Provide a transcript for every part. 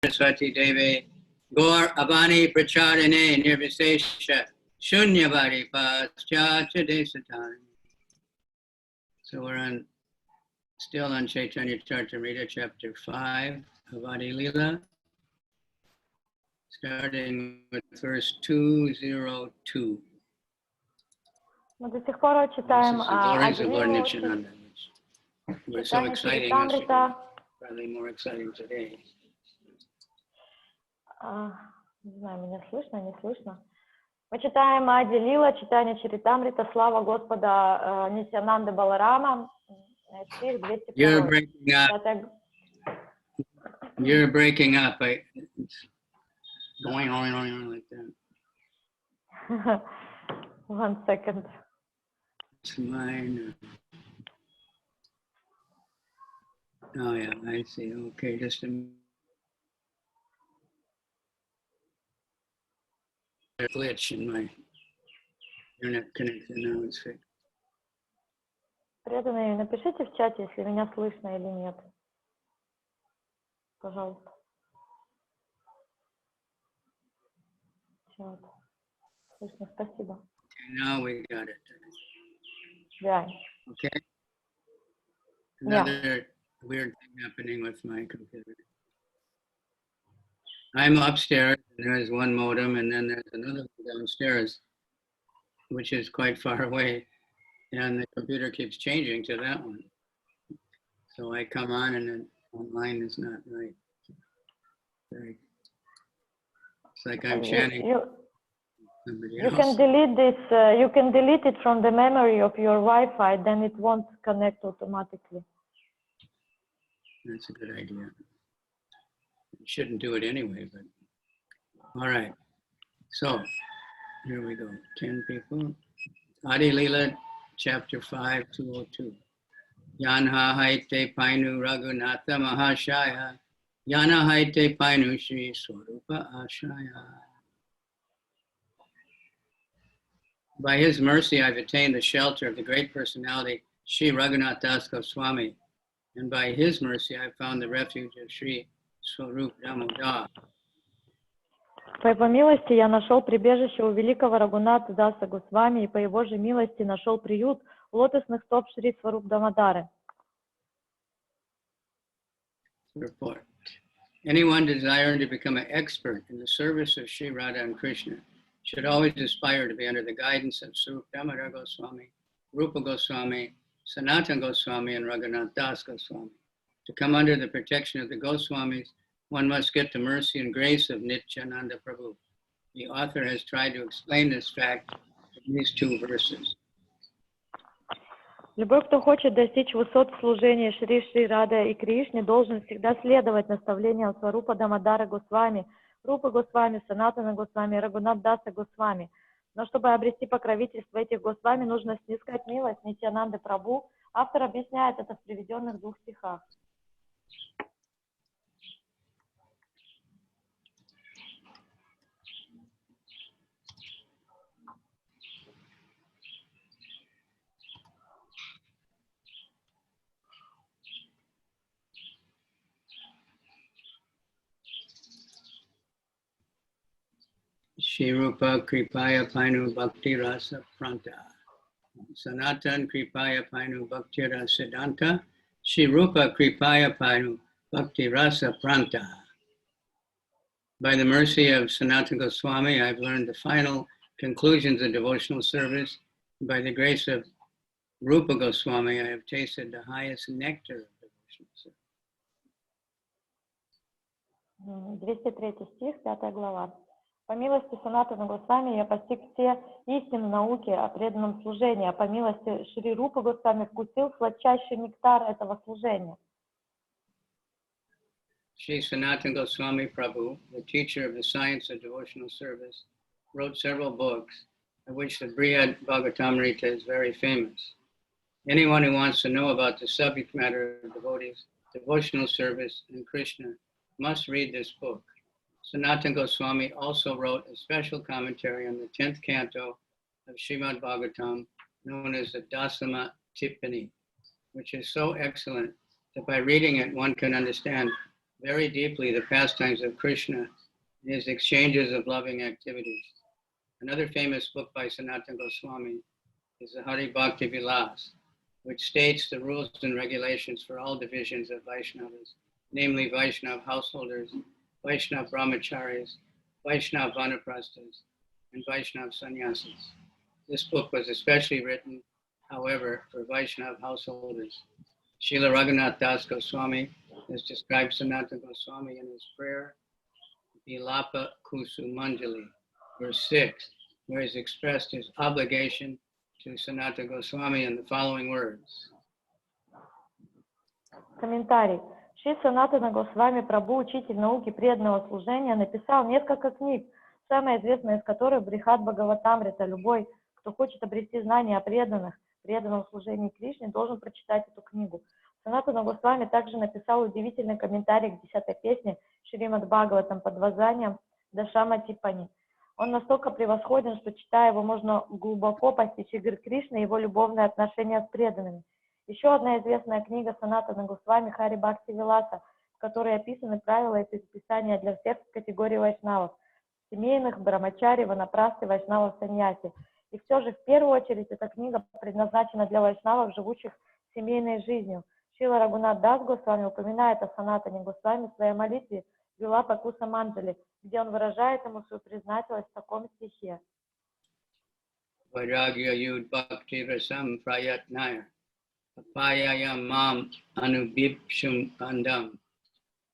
Saraswati Devi Gaur Abani Pracharine Nirvisesha Shunyavadi Paschacha Desatani. So we're still on Chайтанья-чаритамрита, chapter 5 of Adi-lila, starting with verse 202. Мы до сих пор читаем Adi-lila. Adi-лилу, We're so exciting. Чайтанья-чаритамрита. Probably more exciting today. Не знаю, меня слышно, не слышно. Мы читаем Ади-лила, Чайтанья-чаритамрита, слава Господа Нитьянанды Баларама, стих 202. You're breaking up. You're breaking up. It's going on like that. 1 second. It's mine. Oh yeah, I see. Okay, just a glitch in my internet connection. Now it's fixed. Преданные, напишите в чате, если меня слышно или нет. Пожалуйста. Чат. Слышно, спасибо. Okay, now we got it. Yeah. Okay. Another weird thing happening with my computer. I'm upstairs, and there's one modem, and then there's another one downstairs, which is quite far away, and the computer keeps changing to that one. So I come on, and then online is not right. It's like I'm chanting somebody else. You can delete this. You can delete it from the memory of your Wi-Fi. Then it won't connect automatically. That's a good idea. You shouldn't do it anyway, but all right. So here we go. 10 people. Adi-lila, chapter 5, 202. Yanha haite painu raghunatha mahashaya. Yana haite painu shri swarupa ashaya. By his mercy, I've attained the shelter of the great personality, Sri Raghunath Das Goswami. And by his mercy, I found the refuge of Sri Swarup Damodar. По его милости я нашел прибежище у великого Рагунатха Даса Госвами, и по его же милости нашел приют у лотосных стоп Шри Сваруп Дамодары. Report. Anyone desiring to become an expert in the service of Sri Radha and Krishna should always aspire to be under the guidance of Swarup Damodar Goswami, Rupa Goswami, Sanatana Goswami, and Raghunath Das Goswami. To come under the protection of the Goswamis, one must get the mercy and grace of Nityananda Prabhu. The author has tried to explain this fact in these 2 verses. Любой, кто хочет достичь высот в служении Шри Рада и Кришне, должен всегда следовать наставлениям Сварупа Дамодара Госвами, Рупы Госвами, Санатана Госвами, Рагунат Даса Госвами. Но чтобы обрести покровительство этих Госвами, нужно снискать милость Нитьянанды Прабху. Автор объясняет это в приведенных 2 стихах. Shri Rupa Kripaya Painu Bhakti Rasa Pranta. Sanatan Kripaya Painu Bhakti Rasa Siddhanta. Shri Rupa Kripaya Painu Bhakti Rasa Pranta. By the mercy of Sanatana Goswami, I've learned the final conclusions of devotional service. By the grace of Rupa Goswami, I have tasted the highest nectar of devotional service. 203 стих, 5 глава. По милости Санатана Госвами я постиг все истины науки о преданном служении, а по милости Шри Рупы Госвами вкусил сладчайший нектар этого служения. Shri Sanatana Goswami Prabhu, the teacher of the science of devotional service, wrote several books, of which the Brihad Bhagavatamrita is very famous. Anyone who wants to know about the subject matter of devotees, devotional service, and Krishna must read this book. Sanatana Goswami also wrote a special commentary on the 10th canto of Srimad Bhagavatam, known as the Dasama Tippani, which is so excellent that by reading it, one can understand very deeply the pastimes of Krishna and his exchanges of loving activities. Another famous book by Sanatana Goswami is the Hari Bhakti Vilas, which states the rules and regulations for all divisions of Vaishnavas, namely Vaishnava householders, Vaishnava brahmacharis, Vaishnava vanaprasthas, and Vaishnava sannyasis. This book was especially written, however, for Vaishnava householders. Srila Raghunath Das Goswami has described Sanatana Goswami in his prayer, Vilapa Kusumanjali, verse 6, where he's expressed his obligation to Sanatana Goswami in the following words. Комментарий. Шри Санатана Госвами Прабху, учитель науки преданного служения, написал несколько книг, самая известная из которых Брихат Бхагаватамрита. Любой, кто хочет обрести знания о преданном служении Кришне, должен прочитать эту книгу. Санатана Госвами также написал удивительный комментарий к 10-й песне Шримад Бхагаватам под названием Дашама Типани. Он настолько превосходен, что, читая его, можно глубоко постичь игры Кришны и его любовные отношения с преданными. Еще одна известная книга Санатана Госвами Хари Бхакти Виласа, в которой описаны правила и предписания для всех категорий вайшнавов, семейных, брамачари, ванапрасты, вайшнавов, саньяси. И все же, в первую очередь, эта книга предназначена для вайшнавов, живущих семейной жизнью. Шрила Рагунат Дас Госвами упоминает о Санатане Госвами в своей молитве Вилапа Куса Манджали, где он выражает ему свою признательность в таком стихе. Vairagya yud bhakti rasam prayatnaya, apayayam mam anubhipshum kandam,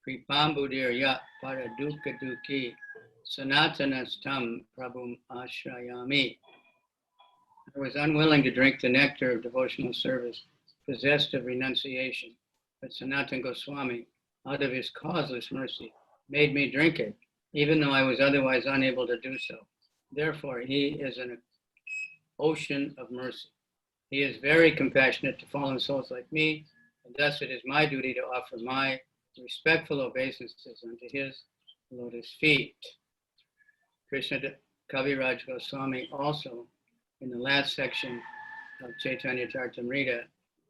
kripambudir yat paradukha dukhi, sanatanastam prabhum ashrayami. I was unwilling to drink the nectar of devotional service, possessed of renunciation, but Sanatana Goswami, out of his causeless mercy, made me drink it, even though I was otherwise unable to do so. Therefore, he is an ocean of mercy. He is very compassionate to fallen souls like me, and thus it is my duty to offer my respectful obeisances unto his lotus feet. Krishna Kaviraj Goswami also, in the last section of Chайтанья-чаритамрита,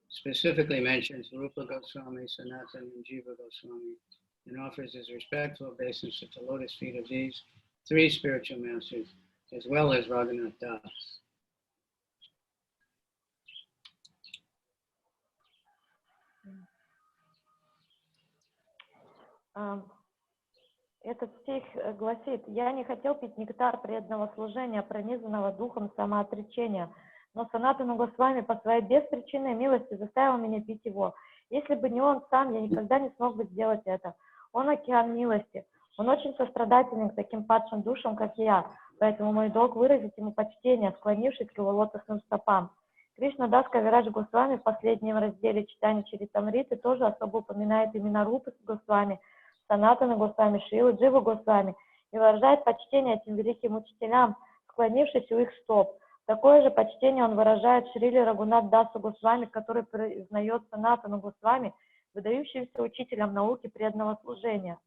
specifically mentions Rupa Goswami, Sanatana, and Jiva Goswami, and offers his respectful obeisance at the lotus feet of these three spiritual masters, as well as Raghunath Das. Этот стих гласит: «Я не хотел пить нектар преданного служения, пронизанного духом самоотречения, но Санатана Госвами по своей беспричинной милости заставил меня пить его. Если бы не он сам, я никогда не смог бы сделать это. Он океан милости. Он очень сострадателен к таким падшим душам, как я, поэтому мой долг выразить ему почтение, склонившись к его лотосным стопам». Кришна Дас Кавирадж Госвами в последнем разделе Чайтанья-чаритамриты тоже особо упоминает имена Рупы Госвами, Санатана Госвами, Шрилы Дживы Госвами и выражает почтение этим великим учителям, склонившись у их стоп. Такое же почтение он выражает Шриле Рагунат Дасу Госвами, который признает Санатану Госвами выдающимся учителем науки преданного служения.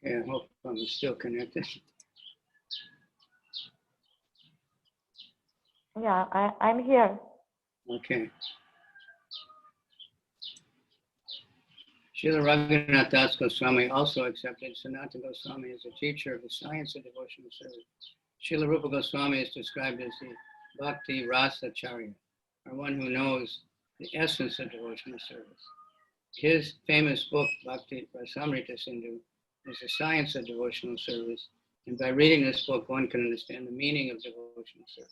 Okay, I hope I'm still connected. Yeah, I'm here. Okay. Srila Raghunath Das Goswami also accepted Sanatana Goswami as a teacher of the science of devotional service. Srila Rupa Goswami is described as the Bhakti Rasa Ācārya, or one who knows the essence of devotional service. His famous book, Bhakti Rasamrita Sindhu, is the science of devotional service, and by reading this book, one can understand the meaning of devotional service.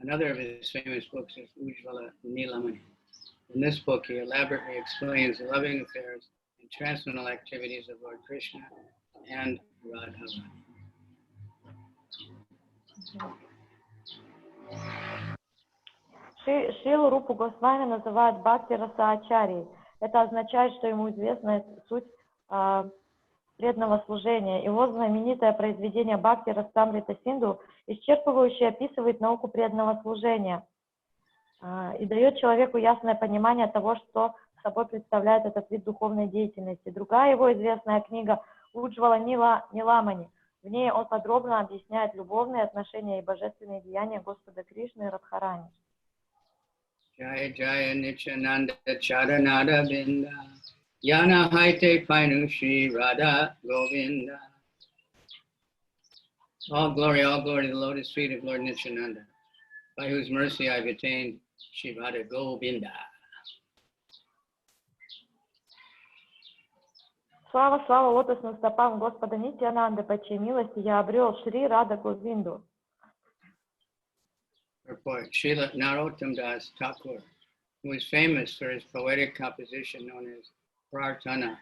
Another of his famous books is Ujjvala Nilamani. In this book, he elaborately explains the loving affairs and transcendental activities of Lord Krishna and Radharani. Шрилу Рупу Госвами называют Бхакти Раса Ачарьи. Это означает, что ему известна суть преданного служения. Его знаменитое произведение Бхакти Расамрита Синду исчерпывающе описывает науку преданного служения и дает человеку ясное понимание того, что собой представляет этот вид духовной деятельности. Другая его известная книга Ujjvala Nilamani. В ней он подробно объясняет любовные отношения и божественные деяния Господа Кришны и Радхарани. Jaya Jaya Nityananda Charanada Binda Yana Haite Painushi Radha Govinda. All glory to the lotus feet of Lord Nityananda, by whose mercy I've attained Shri Radha Govinda. Слава, слава лотосным стопам Господа Нитьянанды, по чьей милости я обрел Шри Рада Говинду. Report Srila Narottam Das Thakur, who is famous for his poetic composition known as Prarthana,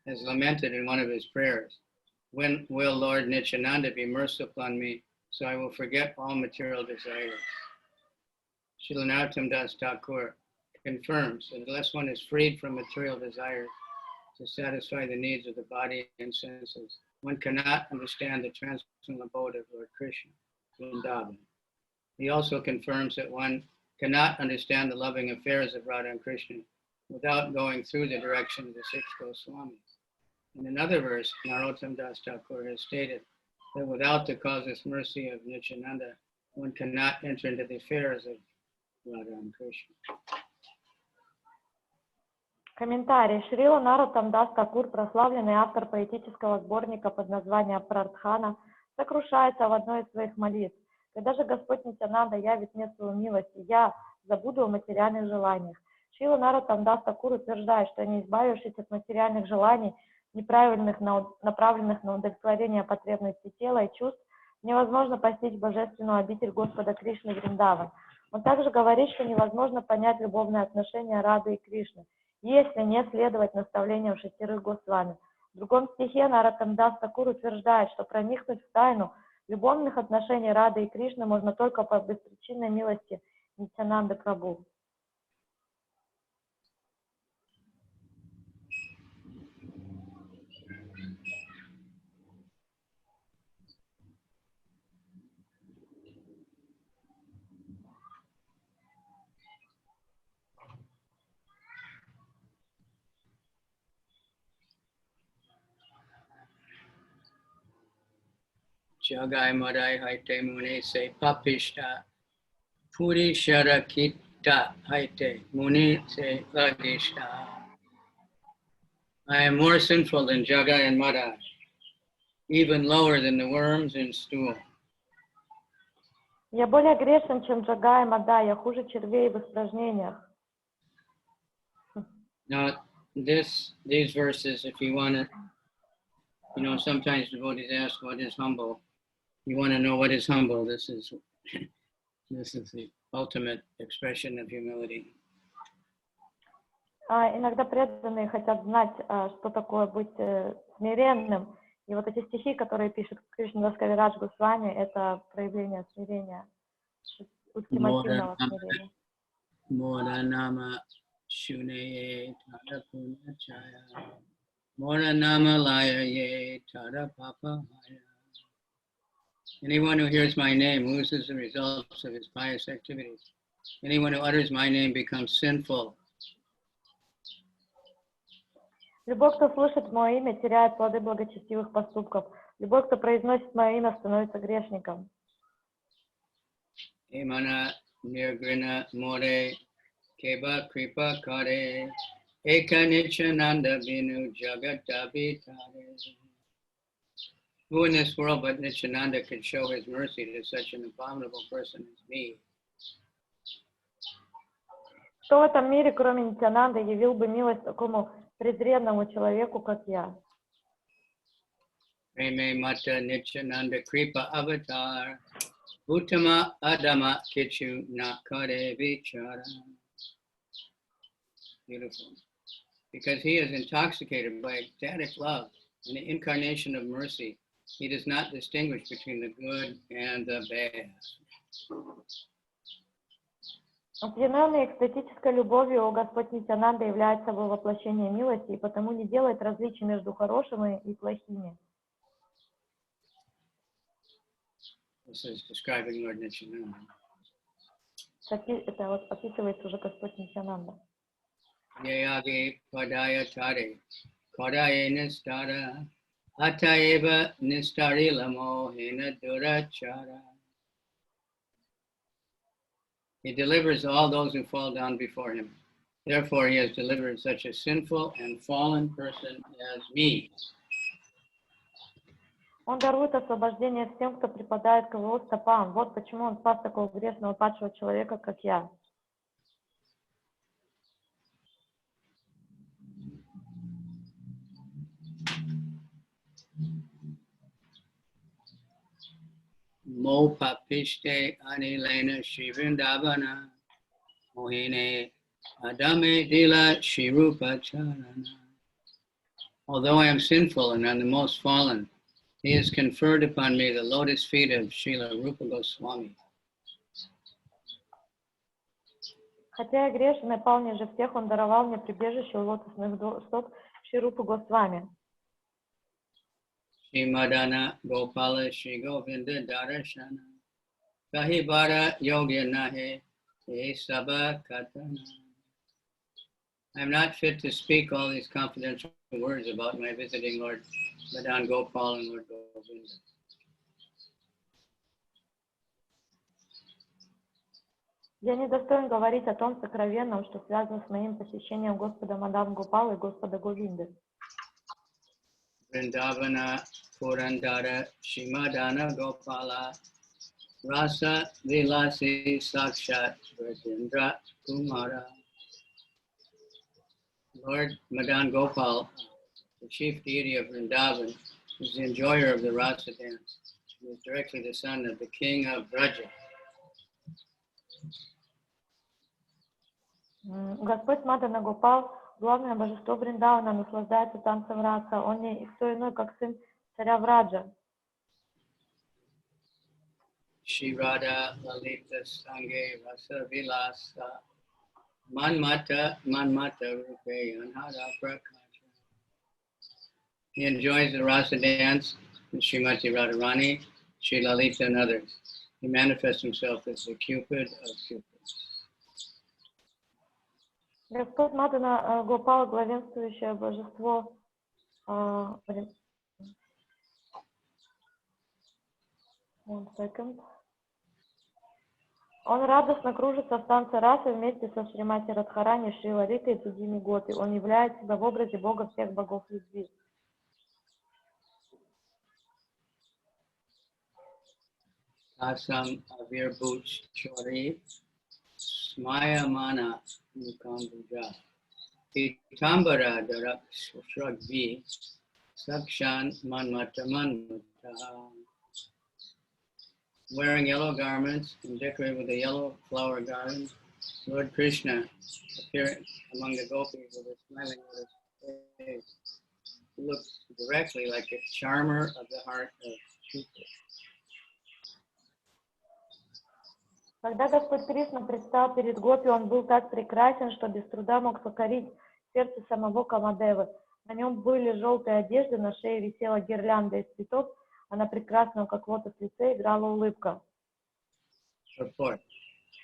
has lamented in one of his prayers, "When will Lord Nityananda be merciful on me, so I will forget all material desires?" Srila Narottam Das Thakur confirms that unless one is freed from material desires to satisfy the needs of the body and senses, one cannot understand the transcendental abode of Lord Krishna, Vrindavan. He also confirms that one cannot understand the loving affairs of Radha and Krishna without going through the direction of the 6 Goswamis. In another verse, Narottam Das Thakur has stated that without the causeless mercy of Nityananda, one cannot enter into the affairs of Radha and Krishna. Комментарий. Шрила Нароттам Дас Такур, прославленный автор поэтического сборника под названием Прартхана, сокрушается в одной из своих молитв. Когда же Господь Нитьянанда явит мне свою милость, и я забуду о материальных желаниях. Шрила Нароттам Дас Такур утверждает, что не избавившись от материальных желаний, неправильных, направленных на удовлетворение потребностей тела и чувств, невозможно постичь божественную обитель Господа Кришны Вриндаван. Он также говорит, что невозможно понять любовные отношения Рады и Кришны, если не следовать наставлениям 6 Госвами. В другом стихе Нароттам Дас Такур утверждает, что проникнуть в тайну любовных отношений Рады и Кришны можно только по беспричинной милости Нитьянанды Прабху. Jagai Madai Haite Muni Se Papishta Puri Sharakita Haite Muni Se Lagishta. I am more sinful than Jagai and Madai, even lower than the worms in stool. Я более грешен, чем Джага и Мада, я хуже червей в испражнениях. Now, these verses, if you want to, sometimes devotees ask, what is humble? You want to know what is humble? This is the ultimate expression of humility. Иногда преданные хотят знать, что такое быть смиренным. И вот эти стихи, которые пишет Кришнадас Кавирадж Госвами, это проявление смирения, ультимативного смирения. Moranama Shuneye Tadapuna Chaya Moranama Layaye Tadapapahaya. Anyone who hears my name loses the results of his pious activities. Anyone who utters my name becomes sinful. Любой, кто слышит мое имя, теряет плоды благочестивых поступков. Любой, кто произносит мое имя, становится грешником. Emana Nirgrina More Keba Kripa Kare Eka Nichananda Binu Jagatabitare. Who in this world but Nityananda could show his mercy to such an abominable person as me? Кто в этом мире, кроме Нитьянанды, явил бы милость такому презренному человеку, как я? Preme Mata Nityananda Kripa Avatar Uttama Adama Kichu Nakare Vichara. Beautiful. Because he is intoxicated by ecstatic love and the incarnation of mercy, he does not distinguish between the good and the bad. Опьяненный экстатической любовью, Господь Нитьянанда является собой воплощение милости и потому не делает различий между хорошими и плохими. This is describing Lord Nityananda. Это вот описывается уже Господь Нитьянанда. Yayagi Padaya Tare Kodaye Nistara Ataeva Nistarila Mohina Durachara. He delivers all those who fall down before him. Therefore, he has delivered such a sinful and fallen person as me. Он дарует освобождение всем, кто припадает к его стопам. Вот почему он спас такого грешного падшего человека, как я. Mo papishte anilena shivindavana mohine Adi-lila shirupa charana. Although I am sinful and am the most fallen, he has conferred upon me the lotus feet of Srila Rupa Goswami. Хотя я грешен и пал ниже всех, он даровал мне прибежище у лотосных стоп Шри Рупы Госвами. Madana Gopala Shri Govinda Darashana Kahibara Yogya Nahe Sabha Katana. I am not fit to speak all these confidential words about my visiting Lord Madan Gopal and Lord Govinda. Я не достоин говорить о том сокровенном, что связано с моим посещением Господа Мадан Гопала и Господа Говинды. Vrindavana Purandara Shimadana Gopala Rasa Vilasi Sakshat Vrindra Kumara. Lord Madan Gopal, the chief deity of Vrindavan, is the enjoyer of the Rasa dance. He is directly the son of the king of Braja. Господь Мадана Гопал, главное божество Вриндавана, наслаждается танцем раса. Он не кто иной, как сын царя Враджа. Shirada Lalita Sange Rasa Vilasa Manmata Rupe Anhara Prakacha. He enjoys the Rasa dance with Srimati Radharani, Sri Lalita and others. He manifests himself as the Cupid of Cupids. Господь Мадана Гопал, главенствующее божество. One second. Он радостно кружится в танце расы вместе со Шримати Радхарани, Шри Лалитой и другими готы. Он являет себя в образе Бога всех богов любви. Asam Avir Buch Chori Smayamana Mukambuja Pitambara Darak Shragvi Sakshan Manmata Manmata. Wearing yellow garments and decorated with a yellow flower garland, Lord Krishna appearing among the gopis with a smiling face. He looks directly like a charmer of the heart of Cupid. Когда Господь Кришна предстал перед гопи, он был так прекрасен, что без труда мог покорить сердце самого Камадевы. На нем были желтые одежды, на шее висела гирлянда из цветов, а на прекрасном, как лотос лице, играла улыбка. Report.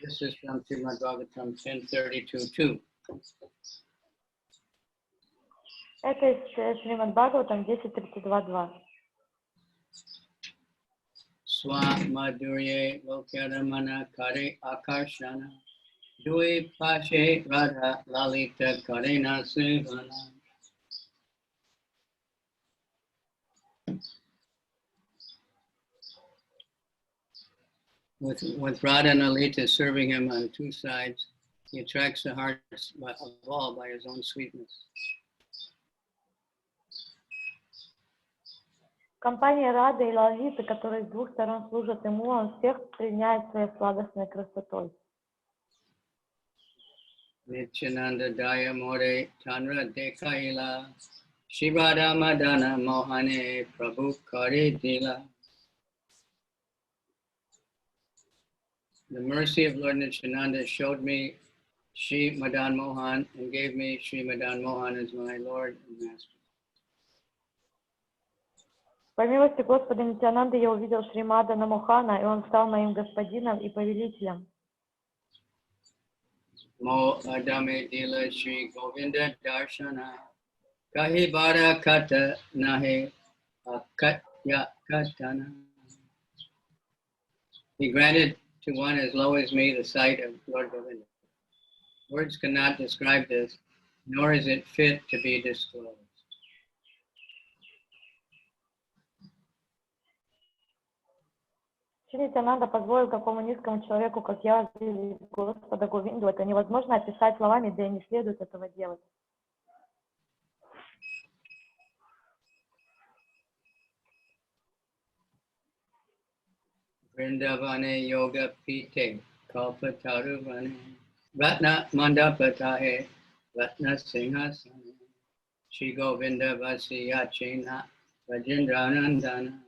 This is from Srimad Bhagavatam 10:32-2. Это из Шримад Бхагаватам 10.32.2. Swamadurye Lokaramana Kare Ācārya Dui Pashe Radha Lalita Karena Sevana. With Radha and Lalita serving him on two sides, he attracts the hearts of all by his own sweetness. Компания Рады и Лалиты, которые с двух сторон служат ему, он всех пленяет своей сладостной красотой. Nityananda Daya More Tanra Dekaila Shivada Madana Mohane Prabhu Ācārya. The mercy of Lord Nityananda showed me Shri Madan Mohan and gave me Shri Madan Mohan as my Lord and Master. По милости Господа Нитянанды я увидел Шри Мадана Мохана, и он стал моим господином и повелителем. Mo Adi-lila Shri Govinda Darshana Kahibara Kata Nahe Akatya Katana. He granted to one as low as me the sight of Lord Govinda. Words cannot describe this, nor is it fit to be disclosed. Шри Нитьянанда позволил такому низкому человеку, как я, видеть Господа Говинду. Это невозможно описать словами, да и не следует этого делать. Vrindavane yoga pite kalpa taruvane ratna mandapatahe ratna singhasane Shri Govinda vasiyachena Rajendranandana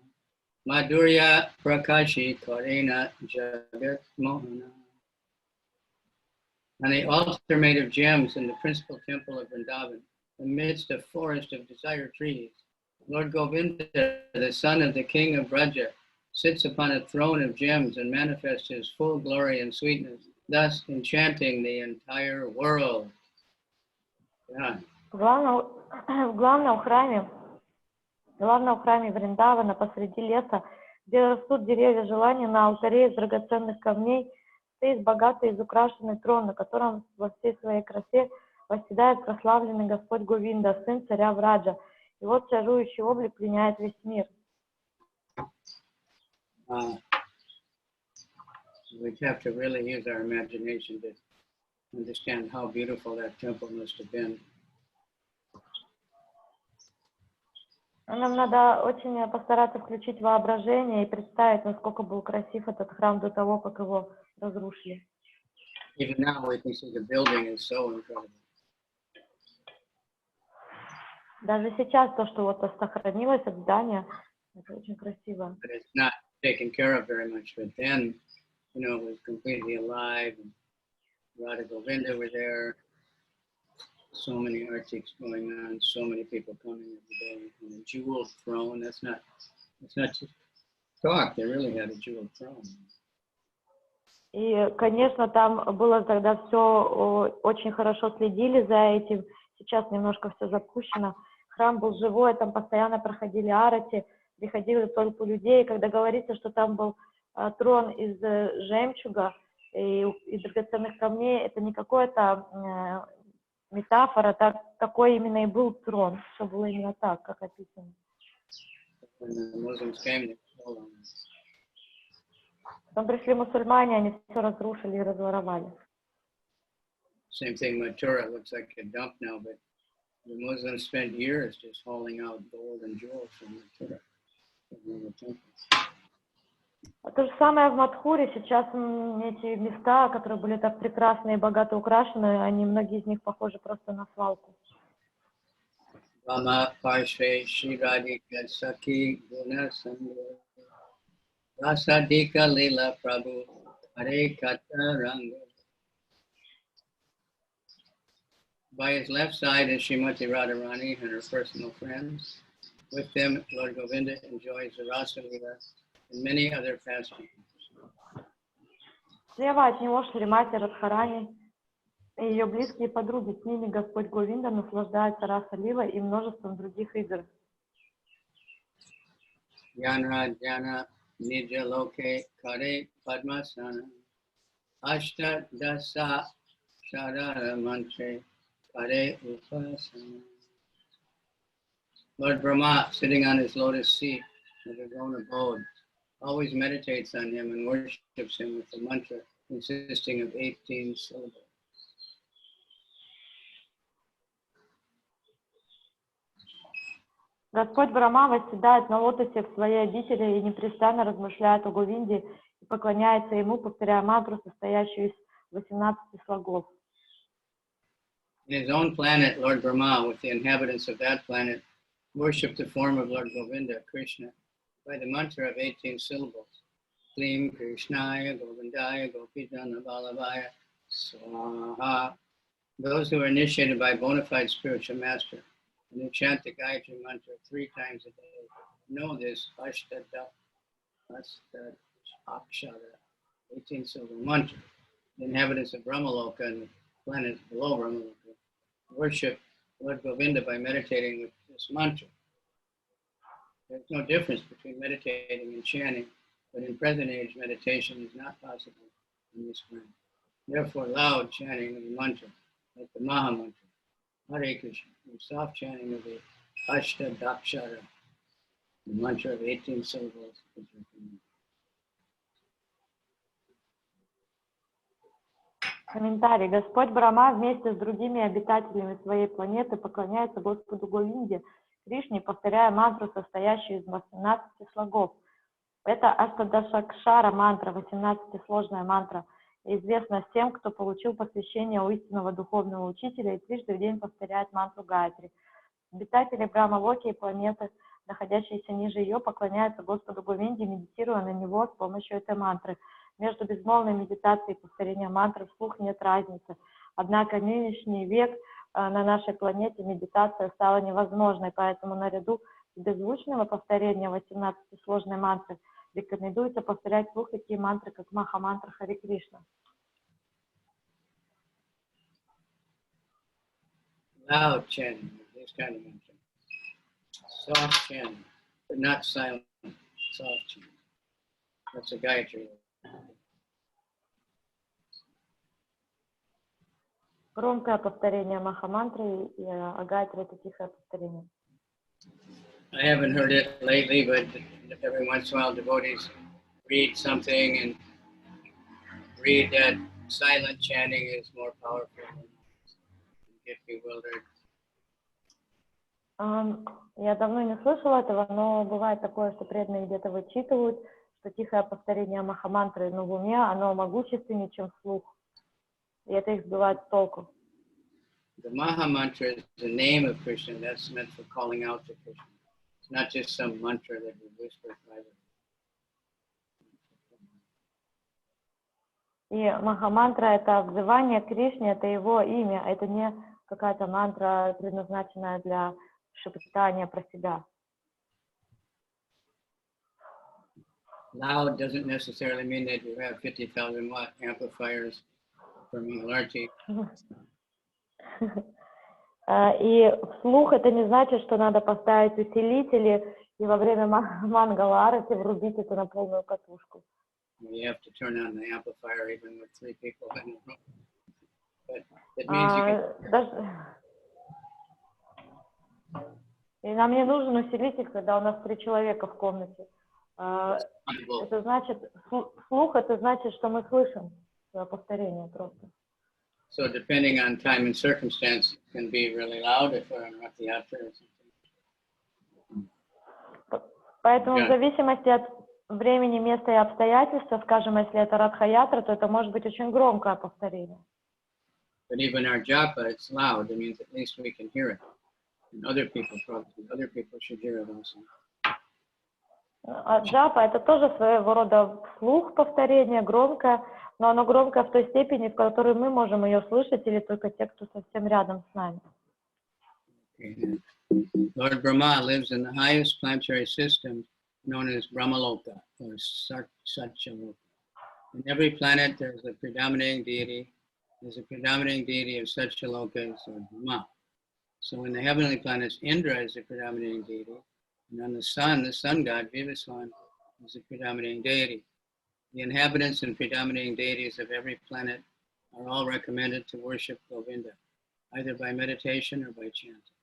Madhurya Prakashi Karena Jagat Mohana. On the altar made of gems in the principal temple of Vrindavan, amidst a forest of desire trees, Lord Govinda, the son of the king of Braja, sits upon a throne of gems and manifests his full glory and sweetness, thus enchanting the entire world. Yeah. В главном храме Вриндавана посреди леса, где растут деревья желаний, на алтаре из драгоценных камней стоит богатый изукрашенный трон, на котором во всей своей красе восседает прославленный Господь Говинда, сын царя Враджа. Его царующий облик пленяет весь мир. We have to really use our imagination to understand how beautiful that temple must have been. Нам надо очень постараться включить воображение и представить, насколько был красив этот храм до того, как его разрушили. Even now we can see the building is so incredible. Даже сейчас то, что вот сохранилось от здания, это очень красиво. But it's not taken care of very much. But then, you know, it was completely alive. And Radha Govinda were there. So many artics going on. So many people coming every day. And a jeweled throne. That's not just talk. They really had a jeweled throne. И, конечно, там было тогда все, очень хорошо следили за этим. Сейчас немножко все запущено. Храм был живой, там постоянно проходили арати, приходили толпы людей. Когда говорится, что там был трон из жемчуга и драгоценных камней, это не какая-то метафора, такой именно и был трон. Все было именно так, как описано. Потом пришли мусульмане, они все разрушили и разворовали. Same thing, Mathura looks like a dump now, but the Muslims spent years just hauling out gold and jewels from Mathura. То же самое в Мадхуре. Сейчас эти места, которые были так прекрасны и богато украшены, они, многие из них похожи просто на свалку. Rama Parshve Shiradika Saki Guna Sangha Rasadika Lila Prabhu Karitamrita. By his left side is Srimati Radharani and her personal friends. With them, Lord Govinda enjoys the Rasa-lila and many other pastimes. Слева от него Шримати Радхарани и ее близкие подруги. С ними Господь Говинда наслаждается Раса-лилой и множеством других игр. Jana Jana Nija Loke Kare Padmasana Ashta Dasa Shadara Mantre Kare Upasana. Lord Brahma, sitting on his lotus seat of his own abode, always meditates on him and worships him with a mantra consisting of 18 syllables. Господь Брахма восседает на лотосе в своей обители и непрестанно размышляет о Говинде и поклоняется ему, повторяя мантру, состоящую из 18 слогов. In his own planet, Lord Brahma, with the inhabitants of that planet, worship the form of Lord Govinda, Krishna, by the mantra of 18 syllables. Klim Krishnaya Govindaya Gopijana Vallabhaya Swaha. Those who are initiated by a bona fide spiritual master and who chant the Gayatri mantra 3 times a day know this Ashtadakshara, 18 syllable mantra. The inhabitants of Brahmaloka and the planet below Brahmaloka worship Lord Govinda by meditating with this mantra. There's no difference between meditating and chanting. but in present age, meditation is not possible in this plan. Therefore, loud chanting of the mantra, like the Maha mantra, Hare Krishna, and soft chanting of the Ashtadakshara, the mantra of 18 syllables, is recommended. Комментарий. Господь Брахма вместе с другими обитателями своей планеты поклоняется Господу Говинде, Кришне, повторяя мантру, состоящую из 18 слогов. Это Аштадашакшара мантра, 18-сложная мантра, известна всем, кто получил посвящение у истинного духовного учителя и трижды в день повторяет мантру Гайатри. Обитатели Брахмалоки и планеты, находящиеся ниже ее, поклоняются Господу Говинде, медитируя на него с помощью этой мантры. Между безмолвной медитацией и повторением мантры вслух нет разницы. Однако в нынешний век на нашей планете медитация стала невозможной, поэтому наряду с беззвучным повторением 18-сложной мантры рекомендуется повторять вслух такие мантры, как Маха-мантра Харе Кришна. Loud chanting, this kind of mantra. Soft chanting, but not silent, soft chanting. That's a Gayatri. Громкое повторение Маха-мантры и Гайатри — это тихое повторение. I haven't heard it lately, but every once in a while devotees read something and read that silent chanting is more powerful and get bewildered. Я давно не слышала этого, но бывает такое, что преданные где-то вычитывают, что тихое повторение Маха-мантры, но в уме оно могущественнее, чем вслух. И это их сбивает с толку. The Maha mantra is the name of Krishna. That's meant for calling out to Krishna. It's not just some mantra that we whisper privately. И Маха-мантра — это взывание к Кришне, это его имя, это не какая-то мантра, предназначенная для шептания про себя. Loud doesn't necessarily mean that you have 50,000 watt amplifiers for Mangalarti. И вслух это не значит, что надо поставить усилители и во время Мангаларати врубить это на полную катушку. You have to turn on the amplifier even with 3 people in the room. But it means you can... И нам не нужен усилитель, когда у нас 3 человека в комнате. Это значит, слух это значит, что мы слышим повторение просто. So depending on time and circumstance, it can be really loud if we're on Rath-yatra or something. Поэтому в зависимости от времени, места и обстоятельств, скажем, если это Радха-ятра, то это может быть очень громкое повторение. But even our japa, it's loud. It means at least we can hear it. And other people should hear it also. А джапа это тоже своего рода вслух повторение, громкое, но оно громкое в той степени, в которой мы можем ее слышать, или только те, кто совсем рядом с нами. Lord Brahma lives in the highest planetary system known as Brahmaloka or Satyaloka. In every planet there's a predominating deity. There's a predominating deity of Satyaloka, Lord Brahma. So in the heavenly planets, Indra is the predominating deity. And on the sun god, Vivaswan, is the predominating deity. The inhabitants and predominating deities of every planet are all recommended to worship Govinda, either by meditation or by chanting.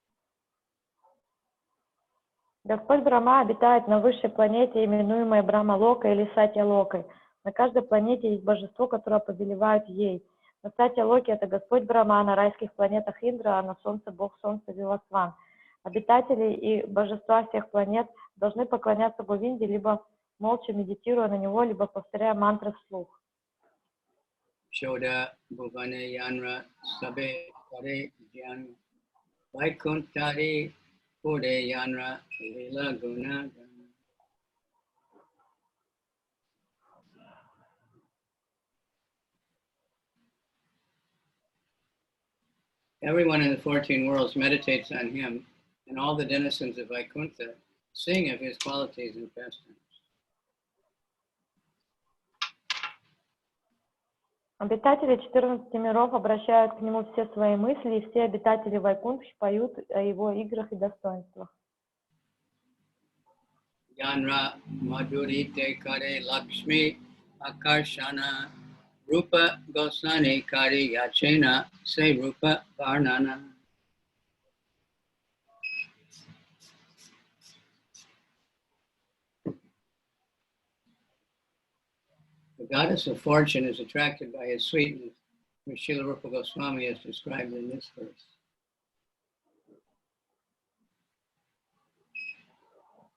Господь Брахма обитает на высшей планете, именуемой Брахмалокой или Сатья-локой. На каждой планете есть божество, которое повелевает ей. На Сатья-локе это Господь Брахма, на райских планетах Индра, а на Солнце Бог Солнца Вивасван. Обитатели и божества всех планет должны поклоняться Говинде, либо молча медитируя на него, либо повторяя мантры вслух. Shoda Bhuvane Yanra Sabe Pare Jyan Vaikuntari Pure Yanra Lila Guna. Everyone in the 14 worlds meditates on him, and all the denizens of Vaikuntha sing of his qualities and pastimes. Обитатели 14 миров обращают к нему все свои мысли, и все обитатели Вайкунтхи поют о его играх и достоинствах. Yanra Madhurite Kare Lakshmi Akarshana Rupa Gosani Kari Yachena Se Rupa Varnana. The goddess of fortune is attracted by his sweetness, which Srila Rupa Goswami has described in this verse.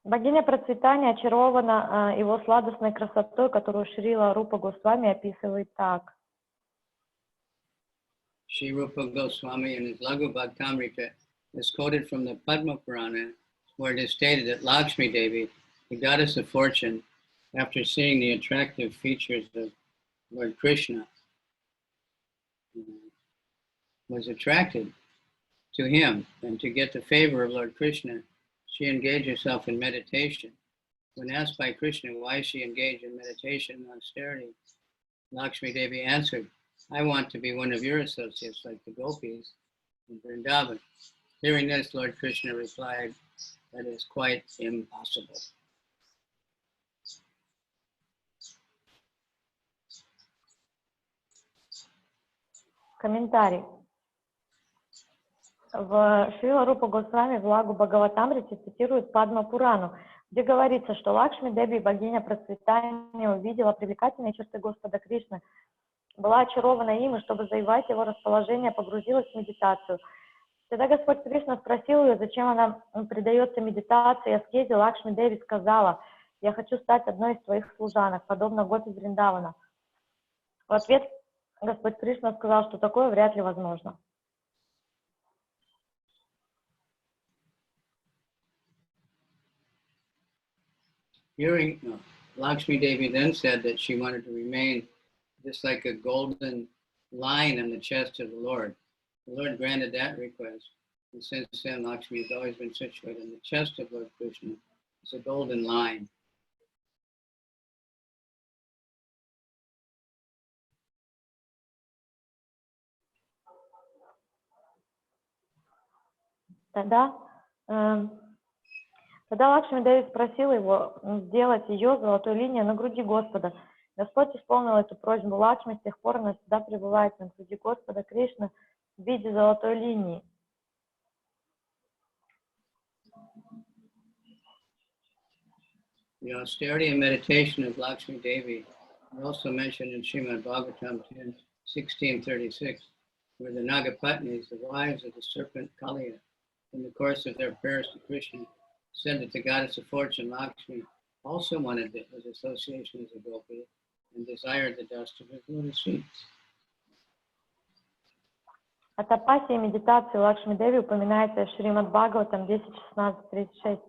Богиня процветания очарована его сладостной красотой, которую Шрила Рупа Госвами описывает так. Sri Rupa Goswami in his Laghu Bhaktamrita is quoted from the Padma Purana, where it is stated that Lakshmi Devi, the goddess of fortune, after seeing the attractive features of Lord Krishna, was attracted to him, and to get the favor of Lord Krishna, she engaged herself in meditation. When asked by Krishna why she engaged in meditation and austerity, Lakshmi Devi answered, I want to be one of your associates like the gopis in Vrindavan. Hearing this, Lord Krishna replied, that is quite impossible. Комментарий. В Шрила Рупа Госвами в Лагу Бхагаватамрите цитирует Падма Пурану, где говорится, что Лакшми Деви, богиня процветания, увидела привлекательные черты Господа Кришны, была очарована им, и чтобы завоевать его расположение, погрузилась в медитацию. Когда Господь Кришна спросил ее, зачем она предается медитации и аскезе, Лакшми Деви сказала, я хочу стать одной из твоих служанок, подобно Гопи Вриндавана. В ответ Господь Кришна сказал, что такое вряд ли возможно. Lakshmi Devi then said that she wanted to remain just like a golden line in the chest of the Lord. The Lord granted that request. And since then, Lakshmi has always been situated in the chest of Lord Krishna. It's a golden line. Тогда Лакшми Деви спросила его сделать ее золотой линией на груди Господа. Господь исполнил эту просьбу Лакшми, с тех пор она всегда пребывает на груди Господа Кришны в виде золотой линии. The austerity and meditation of Lakshmi Devi are also mentioned in Srimad Bhagavatam 1636, where the Nagapatnis, the wives of the serpent Kaliya, in the course of their prayers to Krishna, said that the goddess of fortune, Lakshmi, also wanted his association as a gopi and desired the dust of his lotus feet. О тапасе и медитации Лакшми Деви упоминается в Шримад Бхагаватам 10.16.36,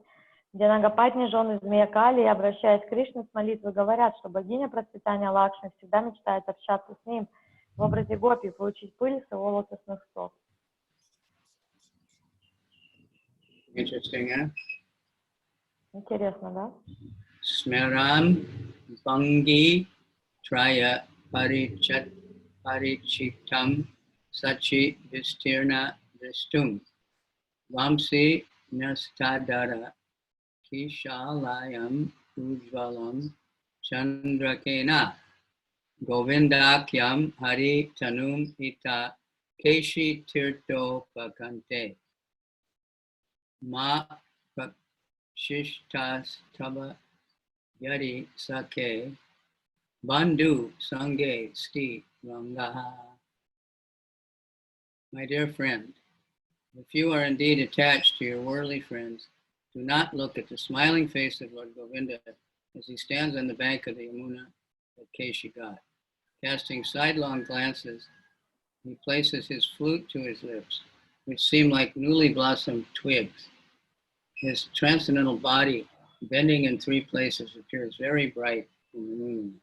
где Нагапатни, жены змея Кали, обращаясь к Кришне с молитвой, говорят, что богиня процветания Лакшми всегда мечтает общаться с ним в образе гопи и получить пыль с его лотосных стоп. Interesting, huh? Интересно, да? Smeram Bangi Traya Parichitam Sachi Vistirna Vistum Vamsi Nastadara Kishalayam Ujvalam Chandrakena Govindakyam Hari Tanum Ita Keshi Tirto Pakante Ma Shishtas Taba Yadi Sake Bandhu Sange Sti Rangaha. My dear friend, if you are indeed attached to your worldly friends, do not look at the smiling face of Lord Govinda as he stands on the bank of the Yamuna at Keshigat. Casting sidelong glances, he places his flute to his lips, which seem like newly blossomed twigs. His transcendental body, bending in three places, appears very bright in the moon.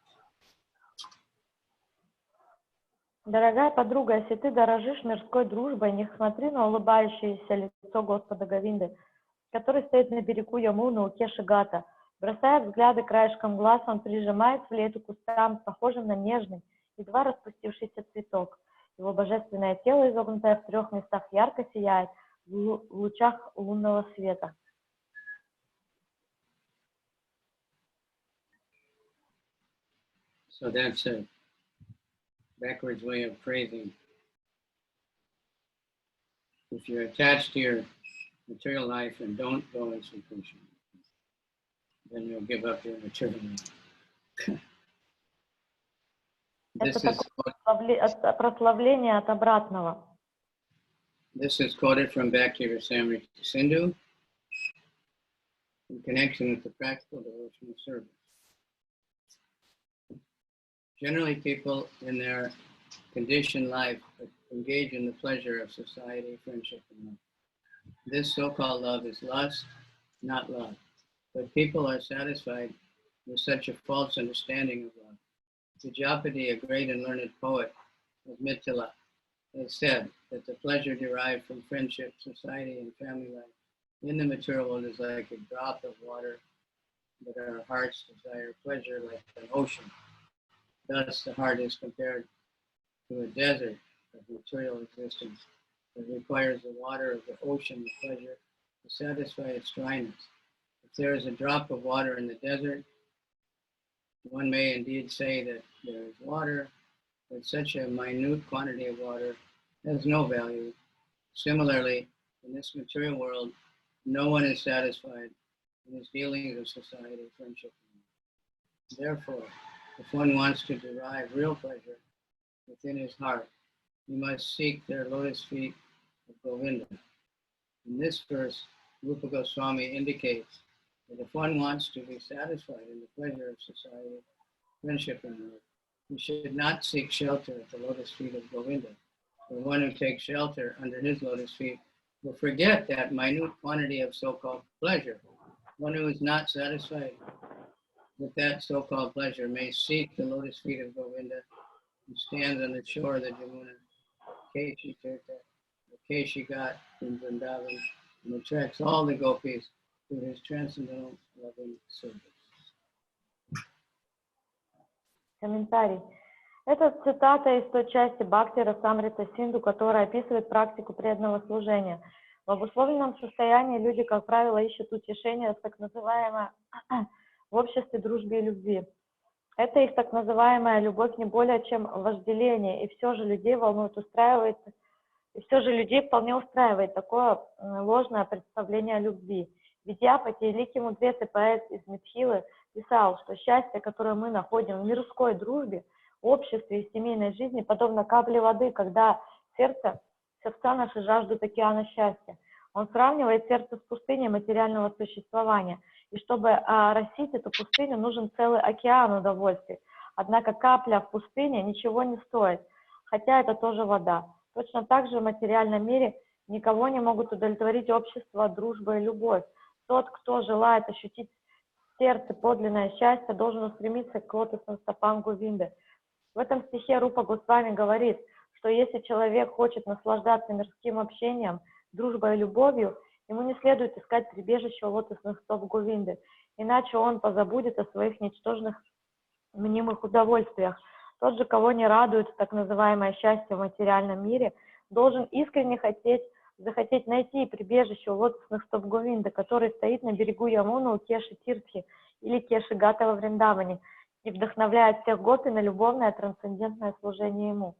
Дорогая подруга, если ты дорожишь мирской дружбой, не смотри на улыбающееся лицо Господа Говинды, который стоит на берегу Ямуны у Кешигата. Бросая взгляды краешком глаз, он прижимает флейту к кустам, похожим на нежный, едва распустившийся цветок. Его божественное тело, изогнутое в трех местах, ярко сияет в лучах лунного света. So that's a backwards way of phrasing. If you're attached to your material life and don't go into Krishna, then you'll give up your material life. Это прославление от обратного. This is quoted from Bhakti Rasamrita Sindhu in connection with the practical devotional service. Generally, people in their conditioned life engage in the pleasure of society, friendship, and love. This so-called love is lust, not love. But people are satisfied with such a false understanding of love. Vijapati, a great and learned poet of Mithila, has said that the pleasure derived from friendship, society, and family life in the material world is like a drop of water, but our hearts desire pleasure like an ocean. Thus, the heart is compared to a desert of material existence that requires the water of the ocean of pleasure to satisfy its dryness. If there is a drop of water in the desert, one may indeed say that there is water, but such a minute quantity of water has no value. Similarly, in this material world, no one is satisfied in his dealings with society, friendship, and love. Therefore, if one wants to derive real pleasure within his heart, he must seek their lotus feet of Govinda. In this verse, Rupa Goswami indicates that if one wants to be satisfied in the pleasure of society, friendship, and love, he should not seek shelter at the lotus feet of Govinda. For one who takes shelter under his lotus feet will forget that minute quantity of so-called pleasure. One who is not satisfied with that so-called pleasure may seek the lotus feet of Govinda who stands on the shore of the Jamuna, Keshi Tirtha, the Keshi Ghat in Vrindavan, and attracts all the gopis to his transcendental loving service. Комментарий. Это цитата из той части Бхакти Расамрита Синду, которая описывает практику преданного служения. В обусловленном состоянии люди, как правило, ищут утешение в так называемое в обществе дружбы и любви. Это их так называемая любовь не более чем вожделение, и все же людей вполне устраивает такое ложное представление о любви. Видяпати, великий мудрец и поэт из Митхилы, писал, что счастье, которое мы находим в мирской дружбе, обществе и семейной жизни, подобно капле воды, когда сердца наши жаждут океана счастья. Он сравнивает сердце с пустыней материального существования. И чтобы оросить эту пустыню, нужен целый океан удовольствий. Однако капля в пустыне ничего не стоит, хотя это тоже вода. Точно так же в материальном мире никого не могут удовлетворить общество, дружба и любовь. Тот, кто желает ощутить в сердце подлинное счастье, должен устремиться к лотосным стопам Говинды. В этом стихе Рупа Госвами говорит, что если человек хочет наслаждаться мирским общением, дружбой и любовью, ему не следует искать прибежище у лотосных стоп Говинды, иначе он позабудет о своих ничтожных мнимых удовольствиях. Тот же, кого не радует так называемое счастье в материальном мире, должен искренне захотеть найти прибежище у лотосных стоп Говинды, который стоит на берегу Ямуны у Кеши Тиртхи или Кеши Гата во Вриндаване и вдохновляет всех гопи на любовное трансцендентное служение ему.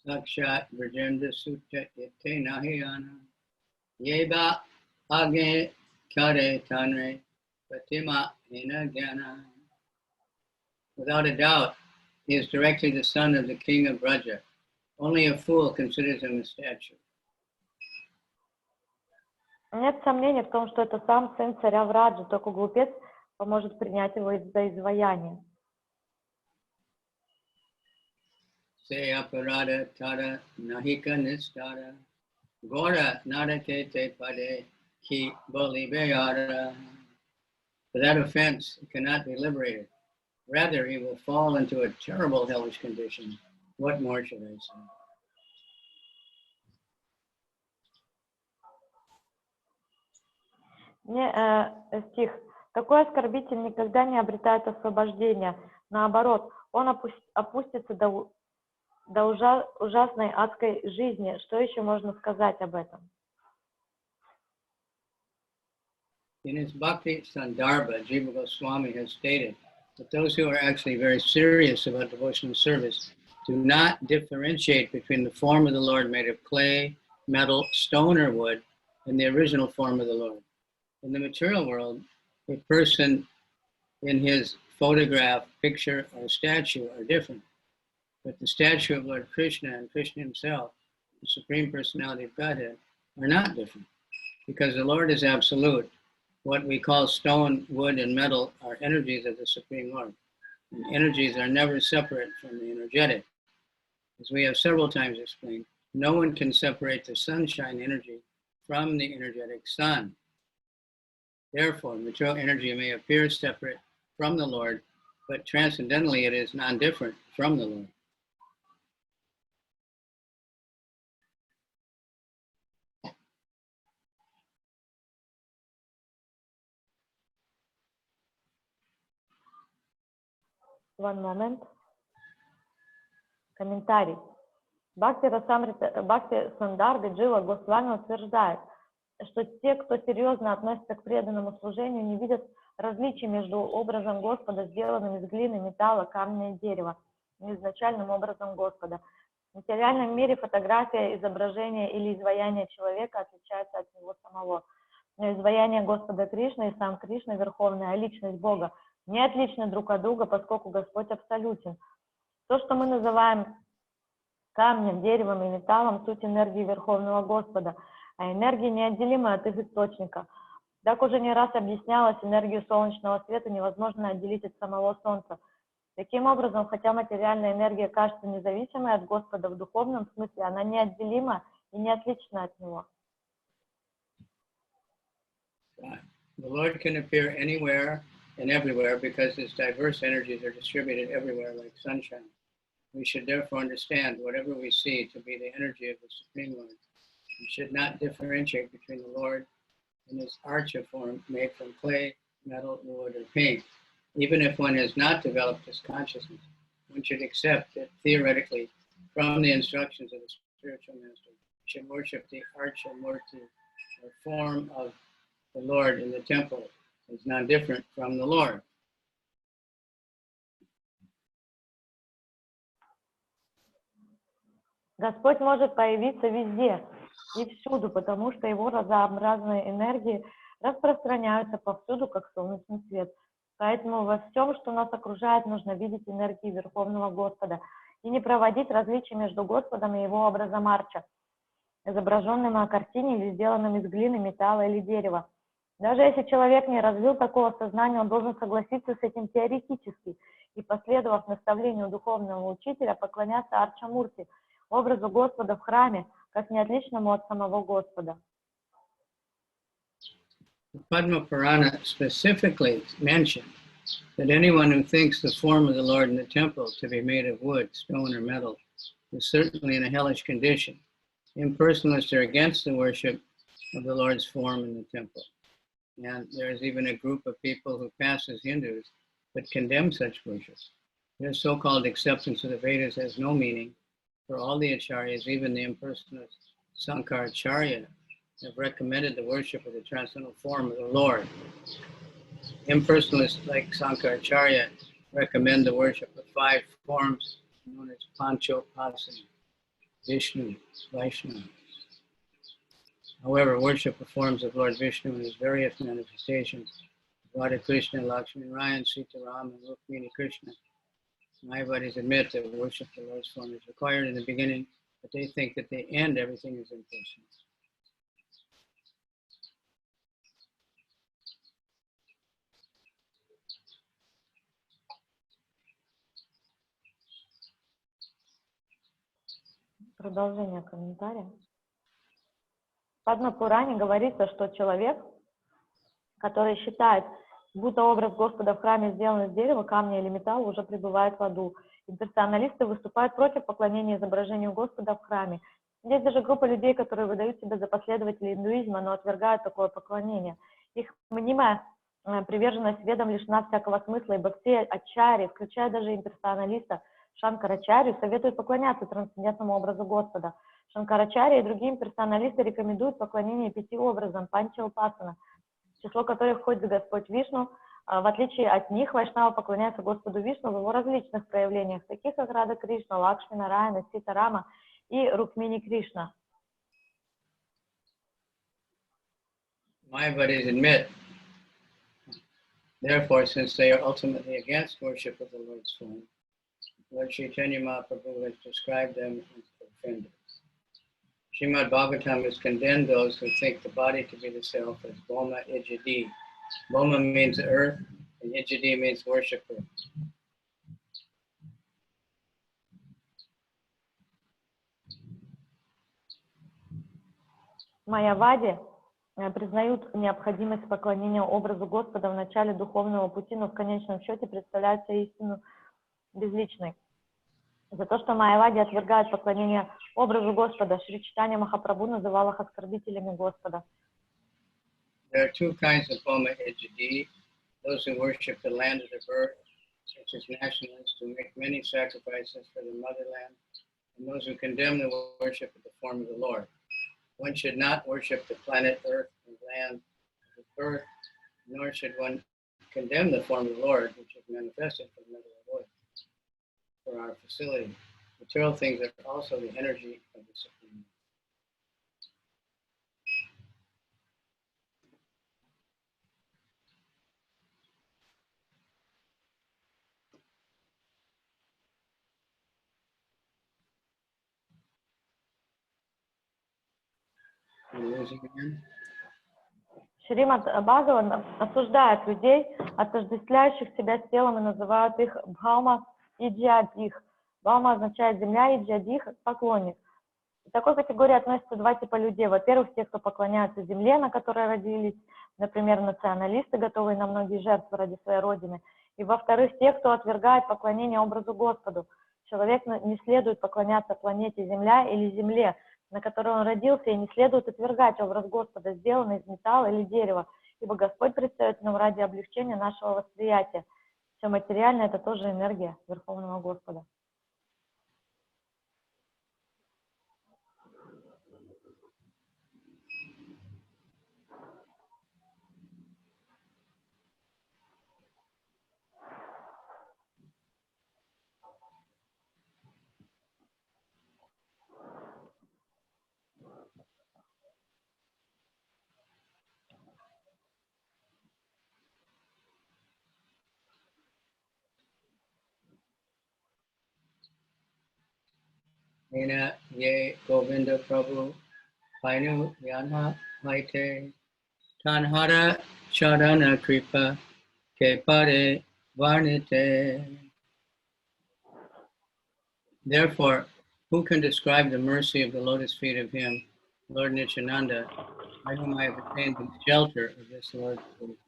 Sakshat Vrajendra Sutta Ite Nahiyana Yeba Age Caritamrita Pratima Hina Gyana. Without a doubt, he is directly the son of the king of Braja. Only a fool considers him a statue. Нет сомнений в том, что это сам сын царя Враджа, только глупец поможет принять его за изваяние. Se aparada tara nahika nistara gora narakete pade ki bolibeyara. For that offense, he cannot be liberated. Rather, he will fall into a terrible hellish condition. What more should I say? Стих. Такой оскорбитель никогда не обретает освобождения. Наоборот, он опустится до ужасной адской жизни. Что еще можно сказать об этом? In his Bhakti Sandarbha, Jiva Goswami has stated But those who are actually very serious about devotional service do not differentiate between the form of the Lord made of clay, metal, stone, or wood, and the original form of the Lord. In the material world, a person in his photograph, picture, or statue are different. But the statue of Lord Krishna and Krishna himself, the Supreme Personality of Godhead, are not different. Because the Lord is absolute. What we call stone, wood, and metal are energies of the Supreme Lord. And energies are never separate from the energetic. As we have several times explained, no one can separate the sunshine energy from the energetic sun. Therefore, material energy may appear separate from the Lord, but transcendentally it is non-different from the Lord. One moment. Комментарий. Бхакти Сандарга Джива Госвами утверждает, что те, кто серьезно относится к преданному служению, не видят различий между образом Господа, сделанным из глины, металла, камня и дерева, и изначальным образом Господа. В материальном мире фотография, изображение или изваяние человека отличается от него самого. Но изваяние Господа Кришны и сам Кришна, Верховная Личность Бога, не отличны друг от друга, поскольку Господь абсолютен. То, что мы называем камнем, деревом и металлом, суть энергии Верховного Господа, а энергия неотделима от их источника. Так уже не раз объяснялось, энергию солнечного света невозможно отделить от самого Солнца. Таким образом, хотя материальная энергия кажется независимой от Господа, в духовном смысле она неотделима и не отлична от Него. The Lord can appear anywhere and everywhere because his diverse energies are distributed everywhere like sunshine. We should therefore understand whatever we see to be the energy of the Supreme Lord. We should not differentiate between the Lord and his Ācārya form made from clay, metal, wood, or paint. Even if one has not developed this consciousness, one should accept that theoretically, from the instructions of the spiritual master, we should worship the Ācārya Murti, or form of the Lord in the temple, is not different from the Lord. Господь может появиться везде и всюду, потому что его разнообразные энергии распространяются повсюду, как солнечный свет. Поэтому во всем, что нас окружает, нужно видеть энергии Верховного Господа и не проводить различий между Господом и его образом Ācārya, изображенным на картине или сделанным из глины, металла или дерева. Даже если человек не развил такого сознания, он должен согласиться с этим теоретически и, последовав наставлению духовного учителя, поклоняться Ācārya Мурти, образу Господа в храме, как неотличному от самого Господа. Padma Purana specifically mentioned that anyone who thinks the form of the Lord in the temple to be made of wood, stone, or metal is certainly in a hellish condition. Impersonalists are against the worship of the Lord's form in the temple. And there's even a group of people who pass as Hindus but condemn such worship. Their so-called acceptance of the Vedas has no meaning. For all the Acharyas, even the impersonalist Ācārya, have recommended the worship of the transcendental form of the Lord. Impersonalists like Ācārya recommend the worship of 5 forms known as Panchopasana, Vishnu, Vaishnava. However, worship of forms of Lord Vishnu in his various manifestations, Radha Krishna, Lakshmi Narayan, Sita Ram, and Rukmini Krishna, Mayavadis admit that worship of the Lord's form is required in the beginning, but they think that the end, everything is impersonal. Продолжение комментария. В Падма Пуране говорится, что человек, который считает, будто образ Господа в храме сделан из дерева, камня или металла, уже пребывает в аду. Имперсоналисты выступают против поклонения изображению Господа в храме. Есть даже группа людей, которые выдают себя за последователей индуизма, но отвергают такое поклонение. Их мнимая приверженность ведам лишена всякого смысла, ибо все ачарьи, включая даже имперсоналиста Шанкарачарью, советуют поклоняться трансцендентному образу Господа. Шанкарачарья и другие имперсоналисты рекомендуют поклонение 5 образам панча-упасана, в число которых входит Господь Вишну, В отличие от них, вайшнавы поклоняются Господу Вишну в его различных проявлениях, таких как Рада Кришна, Лакшми Нараяна, Сита Рама и Рукмини Кришна. Mayavadis admit, therefore, since they are ultimately against worship of the Lord's form, Lord Chaitanya Mahaprabhu has described them as offenders. Srimad Bhagavatam has condemned those who think the body to be the self as Boma Ijadi. Boma means earth, and Ijadi means worshipper. Майявади признают необходимость поклонения образу Господа в начале духовного пути, но в конечном счете представляются истину безличной. За то, что майявади отвергают поклонение образу Господа, Шри Чайтанья Махапрабху называл их оскорбителями Господа. There are two kinds of Boma Ijadi, those who worship the land of their birth, such as nationalists who make many sacrifices for the motherland, and those who condemn the worship of the form of the Lord. One should not worship the planet Earth and land of birth, nor should one condemn the form of the Lord, which is manifested from another wood. For our facility, material things are also the energy of the Supreme. Шримад Бхагаван осуждает людей, отождествляющих себя с телом, и называют их Бхаума и Джиадих. Бхаума означает земля, и Джиадих – поклонник. К такой категории относятся два типа людей. Во-первых, те, кто поклоняются земле, на которой родились, например, националисты, готовые на многие жертвы ради своей родины. И во-вторых, те, кто отвергает поклонение образу Господу. Человек не следует поклоняться планете Земля или земле, на которой он родился, и не следует отвергать образ Господа, сделанный из металла или дерева, ибо Господь предстает нам ради облегчения нашего восприятия. Все материальное – это тоже энергия Верховного Господа. Nena ye Govinda Prabhu Painu Yana Maite Tanhara Charana Kripa Kepare Varnite. Therefore, who can describe the mercy of the lotus feet of him, Lord Nityananda, by whom I have attained the shelter of this Lord's feet?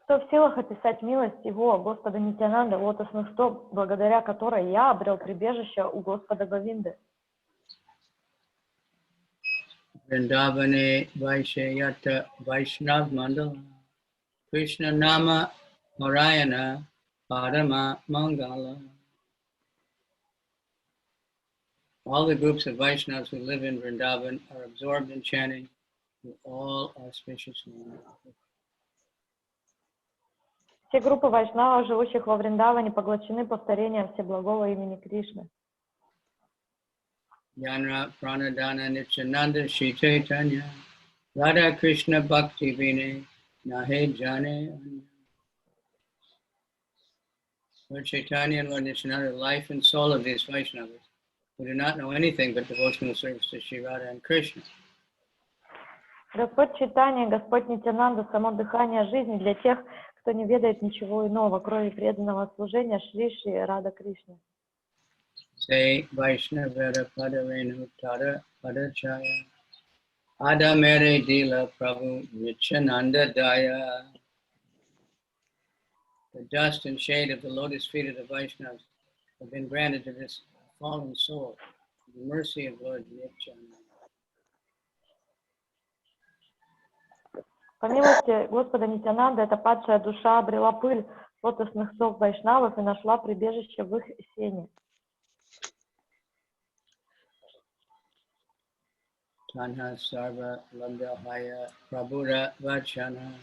Кто в силах описать милость Его, Господа Нитянанды, лотосных стоп, благодаря которой я обрел прибежище у Господа Говинды? Vrindavane Vaishayata Vaishnav Mandala Krishna Nama Narayana Parama Mangala. All the groups of Vaishnavas who live in Vrindavan are absorbed in chanting with all auspicious names. Все группы вайшнавов, живущих во Вриндаване, поглощены повторением всеблагого имени Кришны. Yanra Pranadana Nityananda Shri Chaitanya Radha Krishna Bhakti Vine Nahe Jane. Lord Chaitanya and Lord Nityananda, the life and soul of these Vaishnavas, who do not know anything but devotional service to Shri Radha and Krishna. Господь Чайтанья, Господь Нитянанда, само дыхание жизни для тех, кто не ведает ничего иного, кроме преданного служения Шри Рада Кришне. Say Vaishnavara Padarenu Tara Padachaya Ācārya Prabhu Nityananda Daya. The dust and shade of the lotus feet of the Vaishnavas have been granted to this fallen soul, the mercy of Lord Nityananda. По милости Господа Нитянанда, эта падшая душа обрела пыль лотосных стоп вайшнавов и нашла прибежище в их сене. Tanha Sarva Labdahaya Prabhura Vachana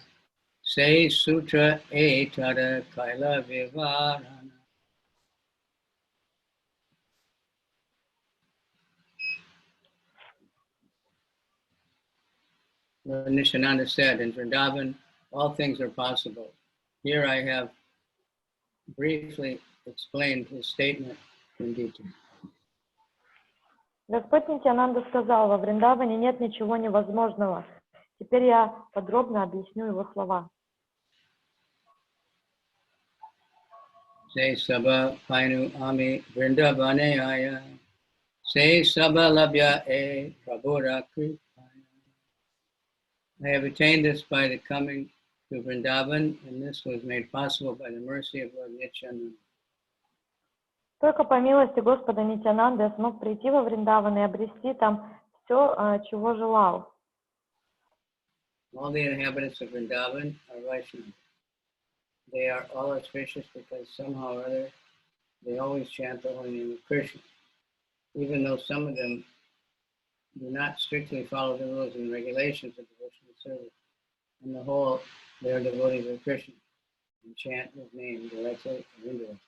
Se sutra etada kaila vivarana. Nishananda said, in Vrindavan, all things are possible. Here I have briefly explained his statement in detail. Господь Нитьянанда сказал, во Вриндаване нет ничего невозможного. Теперь я подробно объясню его слова. Se sabha painu ami Vrindavane aya. Se sabha labhya e prabhura kripaya. I have attained this by the coming to Vrindavan, and this was made possible by the mercy of Lord Nityananda. Только по милости Господа Нитьянанды я смог прийти во Вриндаван и обрести там все, чего желал. All the inhabitants of Vrindavan are Vaishnavas. They are all auspicious because somehow or other they always chant the holy name of Krishna, even though some of them do not strictly follow the rules and regulations of devotional service. On the whole, they are devotees of Krishna and chant his name directly or indirectly,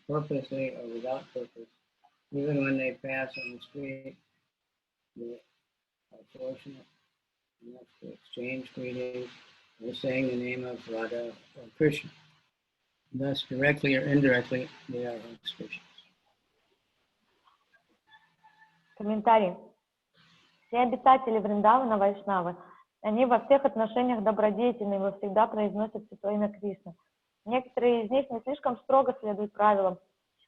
purposely or without purpose. Even when they pass on the street, they are fortunate enough to exchange greetings or saying the name of Radha or Krishna. Thus, directly or indirectly, they are auspicious. Комментарий. Все обитатели Вриндавана Вайшнавы, они во всех отношениях добродетельны и всегда произносят святое имя Кришны. Некоторые из них не слишком строго следуют правилам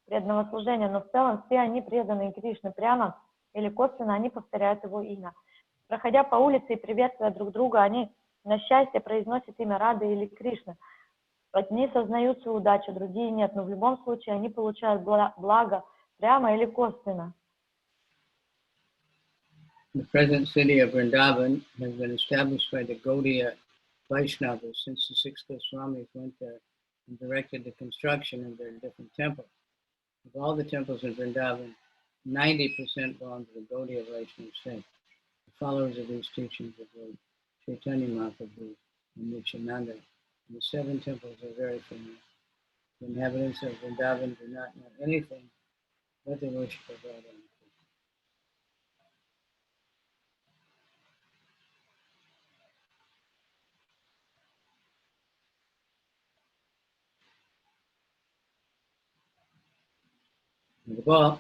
преданного служения, но в целом все они преданные Кришне, прямо или косвенно они повторяют его имя. Проходя по улице и приветствуя друг друга, они на счастье произносят имя Рады или Кришны. Одни сознают свою удачу, другие нет, но в любом случае они получают благо прямо или косвенно. The present city of Vrindavan has been established by the Gaudiya Vaishnavas since the 6 Goswamis went there and directed the construction of their different temples. Of all the temples in Vrindavan, 90% belong to the Gaudiya Vaishnava sect. The followers of these teachings of Lord Chaitanya Mahaprabhu and Nityananda. And the 7 temples are very famous. The inhabitants of Vrindavan do not know anything but the worship of Radha. Well,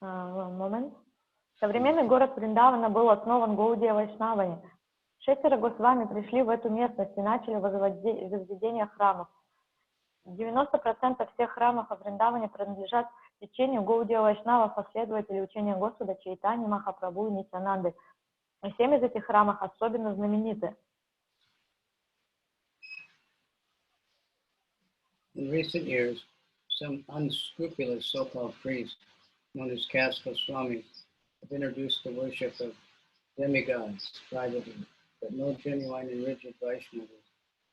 Момент. Современный город Вриндавана был основан Гаудия Вайшнавами. 6 Госвами пришли в эту местность и начали возведение храмов. 90% всех храмов во Вриндаване принадлежат течению Гаудия Вайшнава, последователей учения Господа Чайтаньи, Махапрабху и Нитьянанды. И 7 из этих храмов особенно знамениты. In recent years, some unscrupulous so-called priests, known as Kavicandra Swami, have introduced the worship of demigods privately, but no genuine and rigid Vaishnavas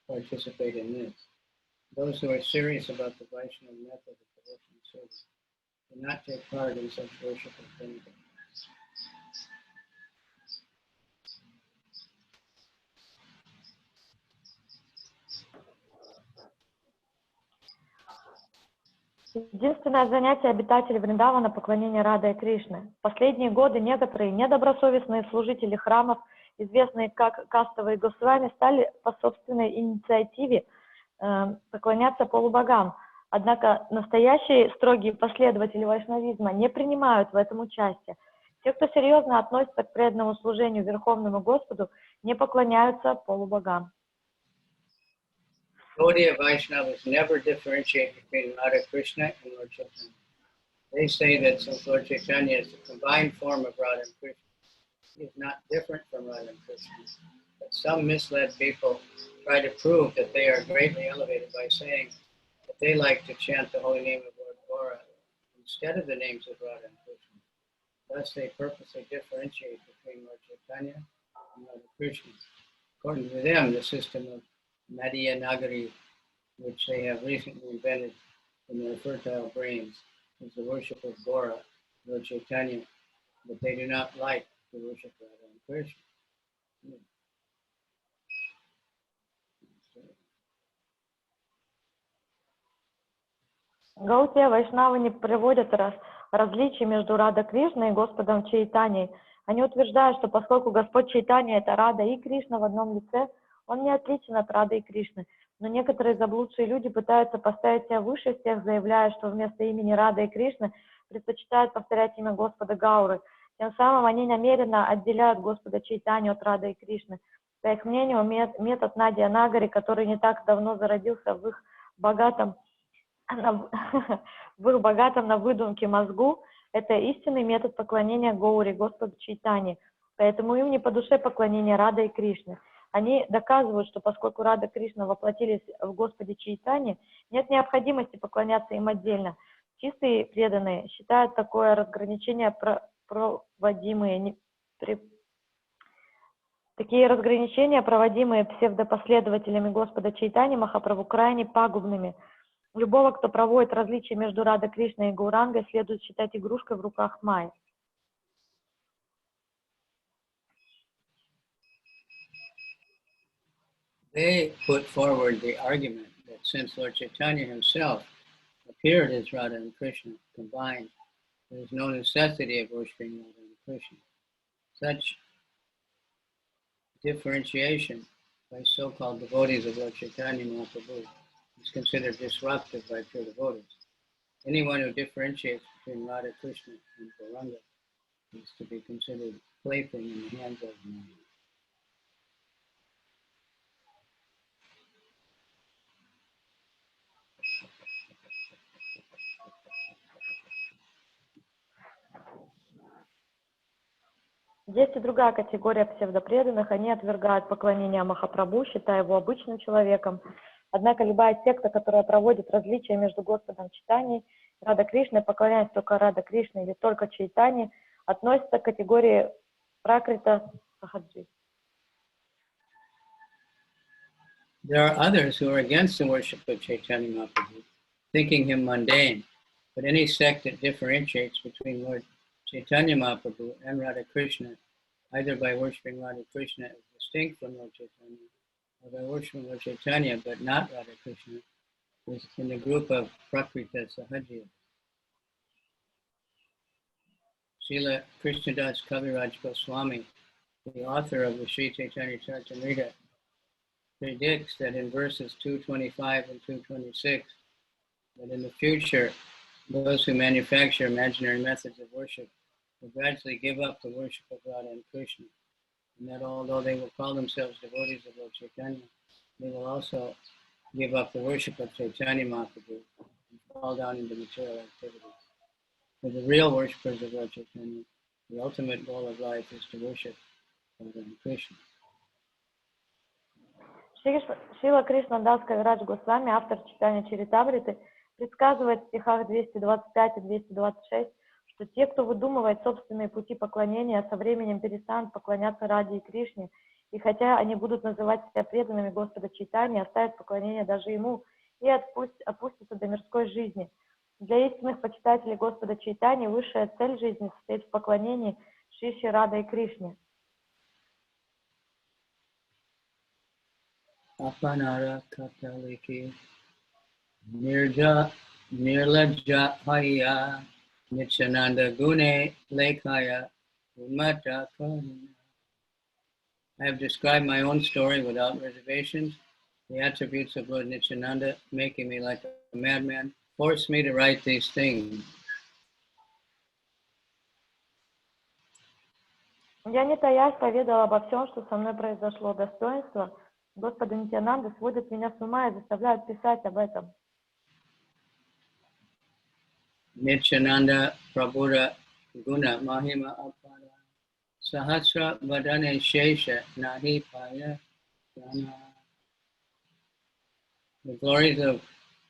participate in this. Those who are serious about the Vaishnava method of devotional service do not take part in such worship of demigods. Единственное занятие обитателей Вриндавана — поклонение Рады и Кришны. В последние годы некоторые недобросовестные служители храмов, известные как кастовые Госвами, стали по собственной инициативе поклоняться полубогам. Однако настоящие строгие последователи вайшнавизма не принимают в этом участие. Те, кто серьезно относится к преданному служению Верховному Господу, не поклоняются полубогам. Gaudiya Vaishnavas never differentiate between Radha Krishna and Lord Chaitanya. They say that since Lord Chaitanya is the combined form of Radha and Krishna, he is not different from Radha and Krishna. But some misled people try to prove that they are greatly elevated by saying that they like to chant the holy name of Lord Gaura instead of the names of Radha and Krishna. Thus they purposely differentiate between Lord Chaitanya and Radha Krishna. According to them, the system of Madhya Nagari, which they have recently invented in their fertile brains, is the worship of Gora, Lord Chaitanya, but they do not like the worship of Radha and Krishna. Гаутия Вайшнавы не приводят различий между Рада Кришной и Господом Чайтаньей. Они утверждают, что поскольку Господь Чайтанья — это Рада и Кришна в одном лице, он не отличен от Рады и Кришны. Но некоторые заблудшие люди пытаются поставить себя выше всех, заявляя, что вместо имени Рада и Кришны предпочитают повторять имя Господа Гауры. Тем самым они намеренно отделяют Господа Чайтанью от Рады и Кришны. По их мнению, метод Надия-Нагари, который не так давно зародился в их богатом на выдумке мозгу, это истинный метод поклонения Гаури, Господу Чайтаньи. Поэтому им не по душе поклонение Рада и Кришны. Они доказывают, что поскольку Рада и Кришна воплотились в Господе Чайтаньи, нет необходимости поклоняться им отдельно. Чистые преданные считают такое разграничение Такие разграничения, проводимые псевдопоследователями Господа Чайтаньи Махапрабху, крайне пагубными. Любого, кто проводит различия между Рада Кришной и Гаурангой, следует считать игрушкой в руках Майи. They put forward the argument that since Lord Chaitanya himself appeared as Radha and Krishna combined, there is no necessity of worshiping Radha and Krishna. Such differentiation by so-called devotees of Lord Chaitanya Mahaprabhu is considered disruptive by pure devotees. Anyone who differentiates between Radha, Krishna, and Gauranga is to be considered plaything in the hands of man. Есть и другая категория псевдопреданных. Они отвергают поклонение Махапрабху, считая его обычным человеком. Однако любая секта, которая проводит различия между Господом Чайтаньей и Рада Кришной, поклоняясь только Рада Кришне или только Чайтанье, относится к категории пракрита сахаджи. There are others who are against the worship of Chaitanya Mahaprabhu, thinking him mundane, but any sect that differentiates between Lord Chaitanya Mahaprabhu and Radha Krishna, either by worshipping Radha Krishna as distinct from Lord Chaitanya, or by worshipping Lord Chaitanya but not Radha Krishna, is in the group of Prakrita Sahajya. Srila Krishnadas Kaviraj Goswami, the author of the Sri Chайтанья-чаритамрита, predicts that in verses 225 and 226, that in the future, those who manufacture imaginary methods of worship will gradually give up the worship of Radha and Krishna, and that although they will call themselves devotees of Lord Chaitanya, they will also give up the worship of Chaitanya Mahaprabhu and fall down into material activities. For the real worshippers of Lord Chaitanya, the ultimate goal of life is to worship Radha and Krishna. Шрила Кришнадас Кавирадж Госвами, автор Чайтанья-чаритамриты, предсказывает в стихах 225 и 226, что те, кто выдумывает собственные пути поклонения, со временем перестанут поклоняться Раде и Кришне, и хотя они будут называть себя преданными Господа Чайтаньи, оставят поклонение даже Ему и опустятся до мирской жизни. Для истинных почитателей Господа Чайтаньи высшая цель жизни состоит в поклонении Шри Рада и Кришне. Apanara kataliki nirlaja haya Nityananda Gune Lekaya Umata Karuna. I have described my own story without reservations. The attributes of Lord Nityananda, making me like a madman, forced me to write these things. Я не таясь поведала обо всем, что со мной произошло. Достоинства Господа Нитьянанды сводят меня с ума и заставляют писать об этом. Nityananda Prabhuda Guna Mahima Apara Sahasra Vadane Shesha Nahi Paya Jana. The glories of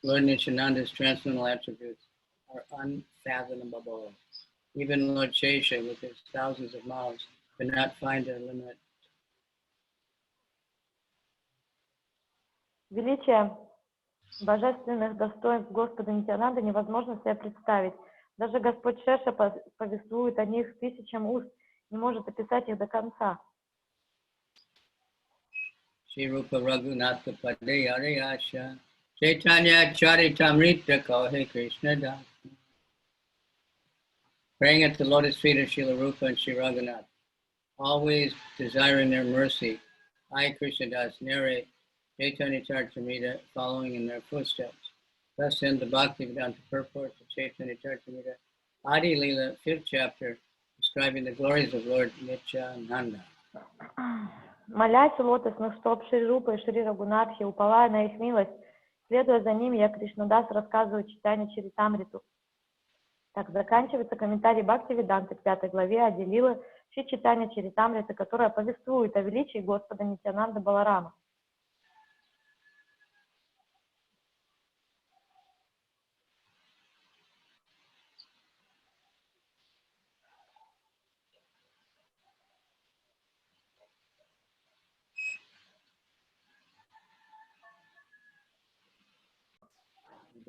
Lord Nityananda's transcendental attributes are unfathomable. Even Lord Shesha, with his thousands of mouths, could not find their limit. Величие божественных достоинств Господа Нитьянанды невозможно себе представить. Даже Господь Шеша повествует о них тысячам уст, не может описать их до конца. Shri Rupa Raghunatha Pade Ariyasha Chaitanya-charitamrita Kahe Krishna Das. Praying at the lotus feet of Srila Rupa and Sri Raghunath, always desiring their mercy, I, Krishna Das, narrate Chaitanya-charitamritta, following in their footsteps. Thus end the Bhaktivedanta purport of Chaitanya-charitamritta, Adi-lila, 5th chapter, describing the glories of Lord Nityananda. Молясь у лотосных стоп Шри Рупы и Шри Рагунатхи, уповая на их милость, следуя за ними, я Кришнадас рассказываю Чайтанья-чаритамриту. Так заканчивается комментарий Бхактивиданты к 5 главе Ади-лилы Шри Чайтанья-чаритамриты, которая повествует о величии Господа Нитьянанды Баларама.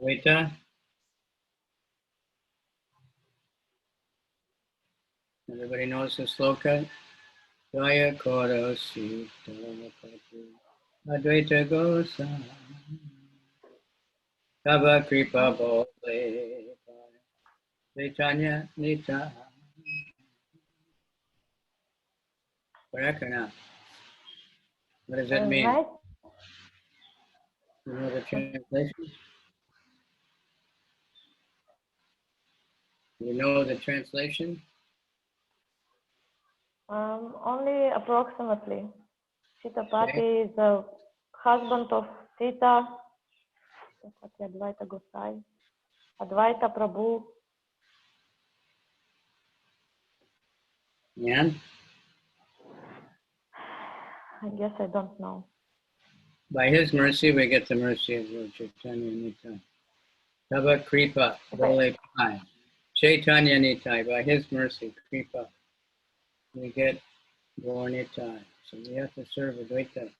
Advaita. Everybody knows the sloka. Jaya Koro Sita Advaita Gosam Tava Kripa Bole Chaitanya Nita. Correct or not? What does that mean? You know the translation? You know the translation? Only approximately. Sitapati is the husband of Sita, Advaita Gosai, Advaita Prabhu. And? I guess I don't know. By his mercy, we get the mercy of Lord Chaitanya Nitai. Tava Kripa, Bole Pai. Chaitanya Nitai, by his mercy, Kripa, we get Gaur Nitai. So we have to serve Advaita.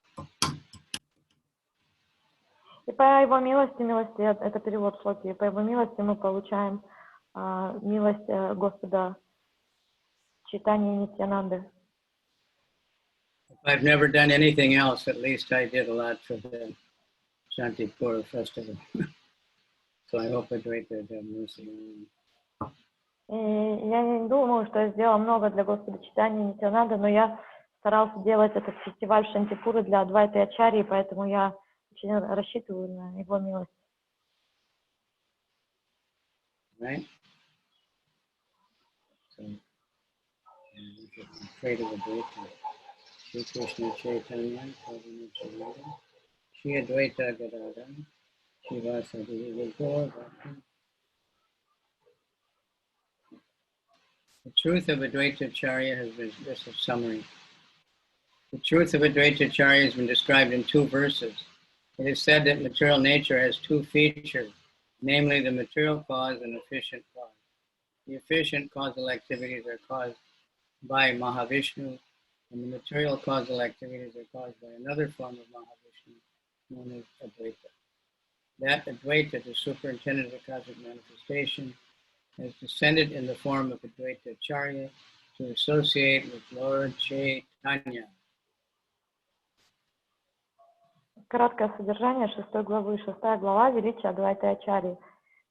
И по его милости, это перевод шлоки, и по его милости мы получаем милость Господа Чайтаньи Нитьянанды. I've never done anything else, at least I did a lot for the Shantipur festival. So I hope Advaita have mercy on me. И я не думаю, что я сделала много для Господа Чайтаньи Нитьянанды, но я старался делать этот фестиваль Шантипуры для Адвайты Ачарьи, поэтому я очень рассчитываю на его милость. Right? So, pray to Advaita. Shri Krishna Chaitanya, Kavicandra Swami, Shri Advaita Gadadhara, Shri Vasudeva Gaura. The truth of Advaita Ācārya has been, this is summary. The truth of Advaita Ācārya has been described in 2 verses. It is said that material nature has 2 features, namely the material cause and efficient cause. The efficient causal activities are caused by Mahavishnu, and the material causal activities are caused by another form of Mahavishnu, known as Advaita. That Advaita, the superintendent of the cosmic manifestation, has descended in the form of Advaita Ācārya to associate with Lord Chaitanya. Краткое содержание 6 главы. 6 глава Величие Адвайты Ачарьи.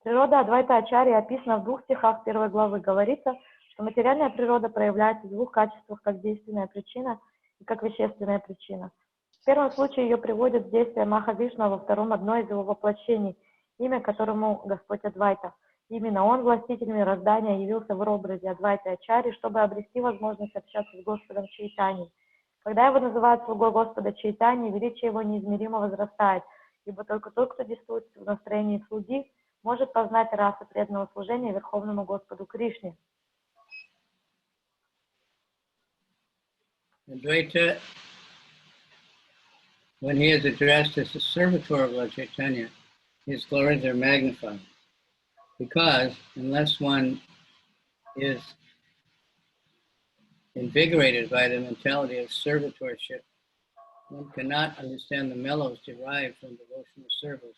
Природа Адвайта Ачарьи описана в 2 стихах 1 главы. Говорится, что материальная природа проявляется в 2 качествах, как действенная причина и как вещественная причина. В первом случае ее приводит в действие Махавишну, а во втором одно из его воплощений, имя которому Господь Адвайта. Именно он, властитель мироздания, явился в образе Адвайты Ачарьи, чтобы обрести возможность общаться с Господом Чайтаньей. Когда его называют слугой Господа Чайтаньи, величие его неизмеримо возрастает, ибо только тот, кто действует в настроении слуги, может познать расы преданного служения Верховному Господу Кришне. Advaita, when he is addressed as a servitor of Lord Chaitanya, his glories are magnified. Because unless one is invigorated by the mentality of servitorship, one cannot understand the mellows derived from devotional service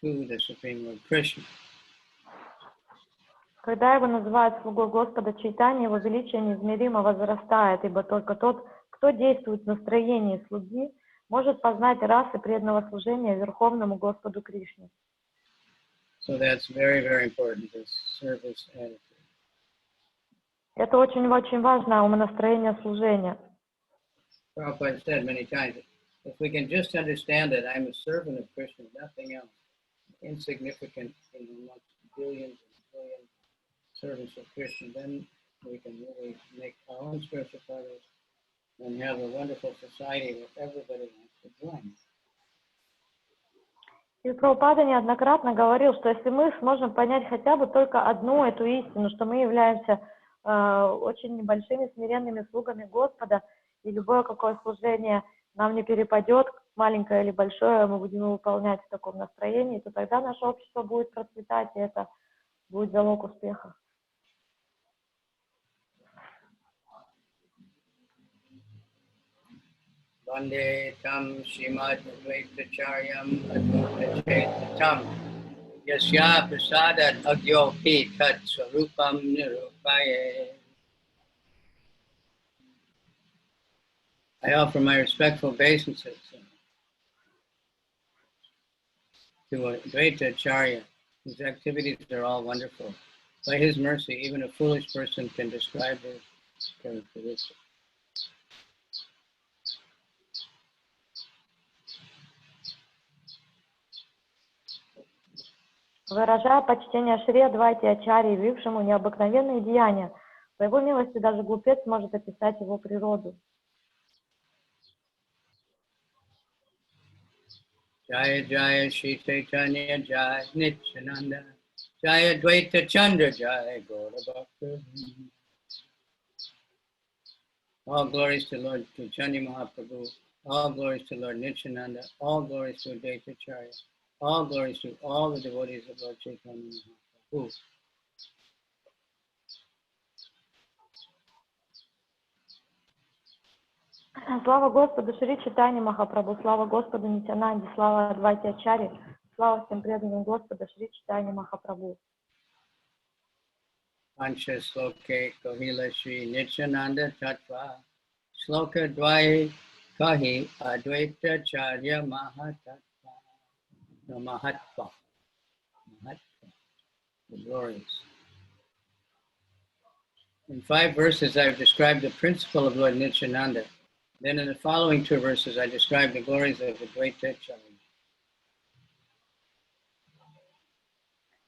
to the Supreme Lord Krishna. Когда его называют слугой Господа Чайтаньи, его величие неизмеримо возрастает, ибо только тот, кто действует в настроении слуги, может познать расы преданного служения Верховному Господу Кришне. So that's very, very important, this service attitude. Это очень-очень важно, умонастроение служения. Prabhupada said many times, if we can just understand that I'm a servant of Krishna, nothing else, insignificant amongst billions and billions of servants of Krishna, then we can really make our own spiritual progress and have a wonderful society where everybody wants to join. И Прабхупада неоднократно говорил, что если мы сможем понять хотя бы только одну эту истину, что мы являемся очень небольшими смиренными слугами Господа, и любое какое служение нам не перепадет, маленькое или большое, мы будем его выполнять в таком настроении, то тогда наше общество будет процветать, и это будет залог успеха. Vande tam Srimad Advaita Acharyam Advaita Chaitanyam Yasya Prasadat Agyopi Tat Swarupam Nirupaye. I offer my respectful obeisances to Advaita Ācārya. His activities are all wonderful. By his mercy, even a foolish person can describe his characteristics. Выражая почтение Шри Адвайте Ачарьи, явившему необыкновенные деяния, по его милости даже глупец может описать его природу. Jaya Jaya Shri Chaitanya Jaya Nityananda Jaya Advaita Chandra Jaya Gaura Bhakta. All glories to Lord Chaitanya Mahaprabhu, all glories to Lord Nityananda, all glories to Advaita Ācārya, all glories to all the devotees of Lord Chaitanya Mahaprabhu. Слава Господу Шри Чайтаньи Махапрабху, слава Господу Нитянанде, слава Адвайте Ачарьи, слава всем преданным Господа Шри Чайтаньи Махапрабху. Pancha Sloke Kohila Shri Nityananda Tattva Sloka Dvai Kahi Advaita Ācārya Mahatattva. No, Mahatva. Mahatva. The Glories. In 5 verses, I've described the principle of Lord Nityananda. Then in the following 2 verses, I describe the glories of Advaita Ācārya.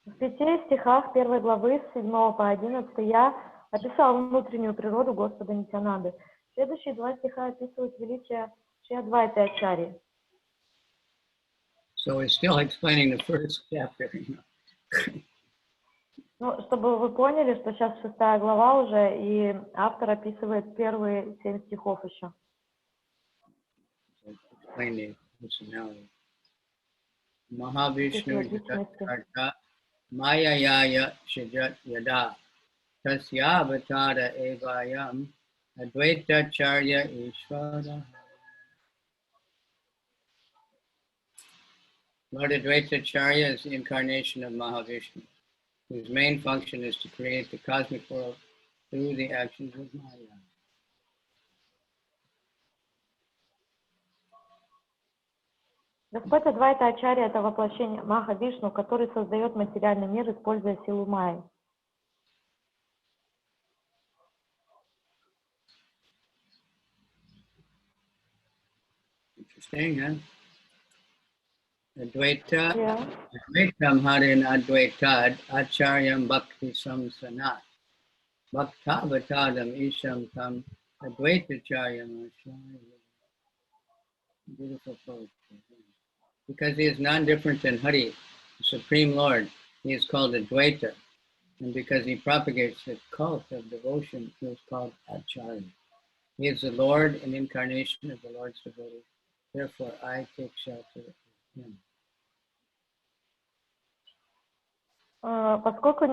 В 5 стихах 1 главы с 7 по 11 я описал внутреннюю природу Господа Нитянанды. Следующие 2 стиха описывают величие Шри Адвайты Ачарьи. So we're still explaining the first chapter. Ну, чтобы вы поняли, что сейчас 6 глава уже, и автор описывает первые 7 стихов еще. Explain the personality. Mahavishnu Jatarta Maya Yaya Shijat Yada Tasya Avatara Evayam Advaita Ācārya Ishvara. Lord Advaita Ācārya is the incarnation of Mahavishnu, whose main function is to create the cosmic world through the actions of Maya. Господь Адвайта Ачарья — это воплощение Маха Вишну, который создает материальный мир, используя силу Майи. Interesting, huh? Advaita, Yeah. Advaitam Harin Advaitad, Acharyam Bhakti Samsanat, Bhaktavatadam Isham Tam, Advaita Charyam Ācārya. Beautiful poetry. Because he is non-different than Hari, the Supreme Lord, he is called Advaita. And because he propagates the cult of devotion, he is called Ācārya. He is the Lord and incarnation of the Lord's devotee. Therefore, I take shelter of him. Поскольку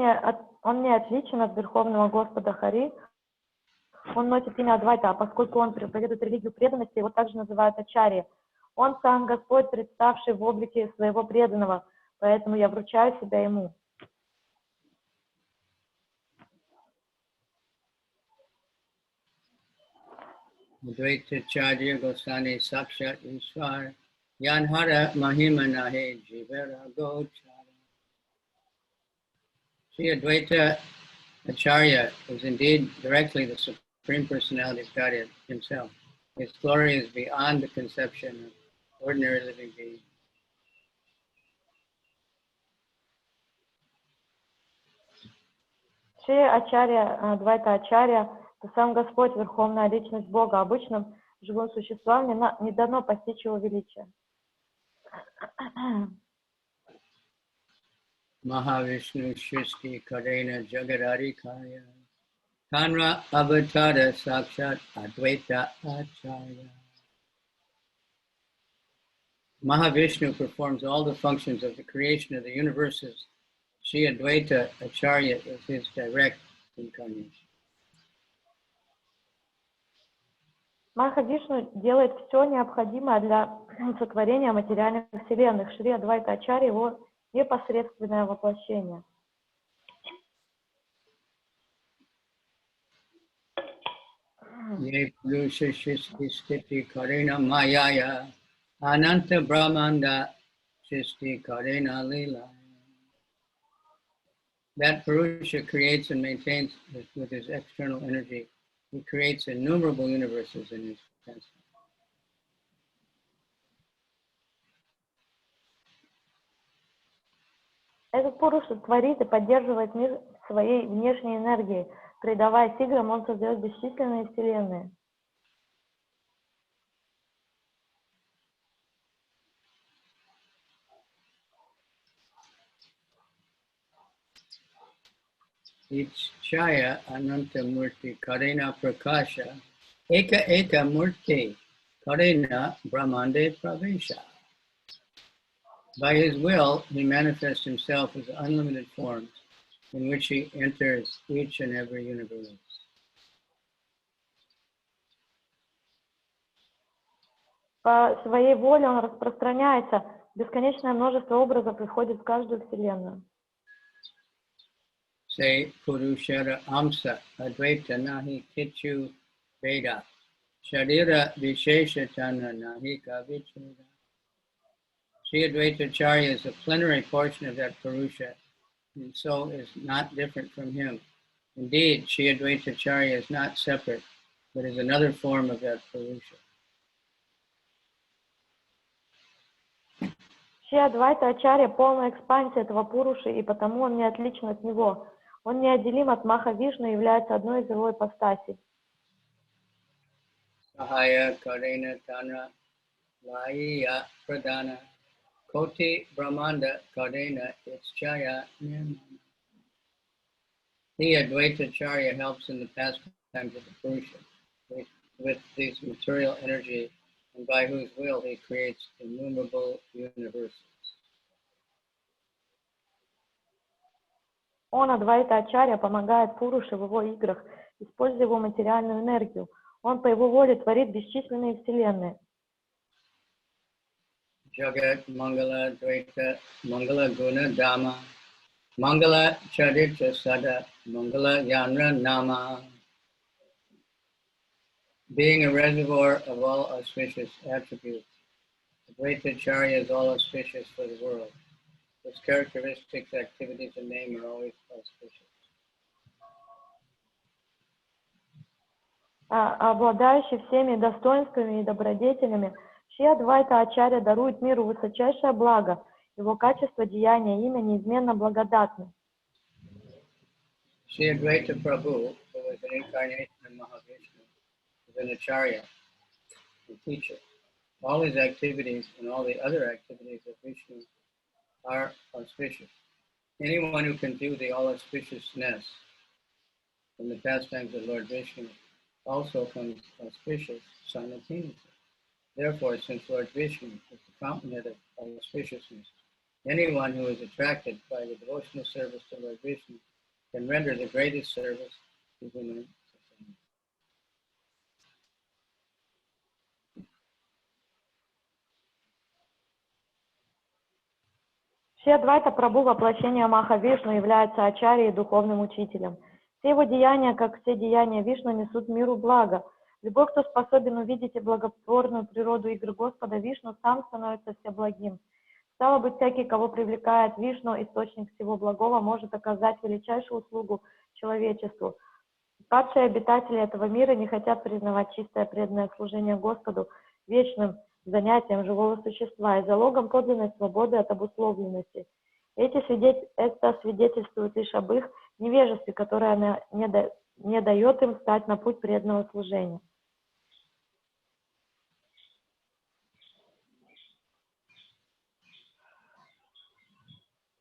он не отличен от Верховного Господа Хари, он носит имя Адвайта, а поскольку он проповедует религию преданности, его также называют Ачарья. Он сам Господь, представший в облике своего преданного, поэтому я вручаю себя ему. Advaita Charya Gosani Sakshat Ishwar Yanhara Mahima Nahe Jivera Gochara. Sri Advaita Acharya is indeed directly the Supreme Personality of Godhead himself. His glory is beyond the conception of ordinary living beings. Шри Ачарья, Адвайта Ачарья, это сам Господь, Верховная Личность Бога. Обычным живым существам не дано постичь Его величие. Mahavishnu Shristi Karena Jagadari-karya Tanra Avatara Sakshat Advaita Ācārya. Mahavishnu performs all the functions of the creation of the universes. Sri Advaita Acharya is his direct incarnation. Махавишну делает все необходимое для сотворения материальных вселенных. Шри Адвайта Ачарья его непосредственное воплощение. Ye Purusha Shristi Sthiti Karena Mayaya Ananta Brahmanda Shristi Karena Lila. That Purusha creates and maintains with his external energy. He creates innumerable universes in his pastime. Этот Пуруша творит и поддерживает мир своей внешней энергией. Придавая играм, он создает бесчисленные вселенные. Each Chaya Ananta Murti Karena Prakasha Eka Eka Murti Karena Brahmande Pravesha. By his will, he manifests himself as unlimited forms in which he enters each and every universe. По своей воле он распространяется, бесконечное множество образов приходит в каждую вселенную. Say Purushara Amsa Advaita Nahi Kichu Veda Sharira Visheshatana Nahi Kavicandra. Sri Advaita Ācārya is a plenary portion of that Purusha, and so is not different from him. Indeed, Sri Advaita Ācārya is not separate, but is another form of that Purusha. Шри Адвайта Ачарья полная экспансия этого Пуруши, и потому он не отличен от него. Он неотделим от Махавишну и является одной из его ипостасей. Sahaya Karena Tanra Laya Pradana Koti Brahmanda Karena Ischaya Nirmana. He, Advaita Ācārya, helps in the pastimes of the Purusha with his material energy, and by whose will he creates innumerable universes. Он, Адвайта Ачарья, помогает Пуруше в его играх, используя его материальную энергию. Он по его воле творит бесчисленные вселенные. Jagat Mangala Dvaita Mangala Guna Dhamma Mangala Charita Sada Mangala Yanra Nama. Being a reservoir of all auspicious attributes, Advaita Ācārya is all auspicious for the world. His characteristics, activities, and name are always auspicious. Обладающий всеми достоинствами и добродетелями, Шри Адвайта Ачарья дарует миру высочайшее благо. Его качество, деяния, имя неизменно благодатны. Shri Advaita Prabhu, who was an incarnation of Mahavishnu, is an Ācārya, a teacher. All his activities and all the other activities of Vishnu are auspicious. Anyone who can view the all auspiciousness from the pastimes of Lord Vishnu also comes auspicious simultaneously. Therefore, since Lord Vishnu is the fountainhead of auspiciousness, anyone who is attracted by the devotional service to Lord Vishnu can render the greatest service to human society. Шри Адвайта Прабху, воплощение Махавишну, является Ачарьей и духовным учителем. Все его деяния, как все деяния Вишну, несут миру благо. Любой, кто способен увидеть и благотворную природу игр Господа Вишну, сам становится всеблагим. Стало быть, всякий, кого привлекает Вишну, источник всего благого, может оказать величайшую услугу человечеству. Падшие обитатели этого мира не хотят признавать чистое преданное служение Господу вечным занятием живого существа и залогом подлинной свободы от обусловленности. Это свидетельствует лишь об их невежестве, которое не дает им встать на путь преданного служения.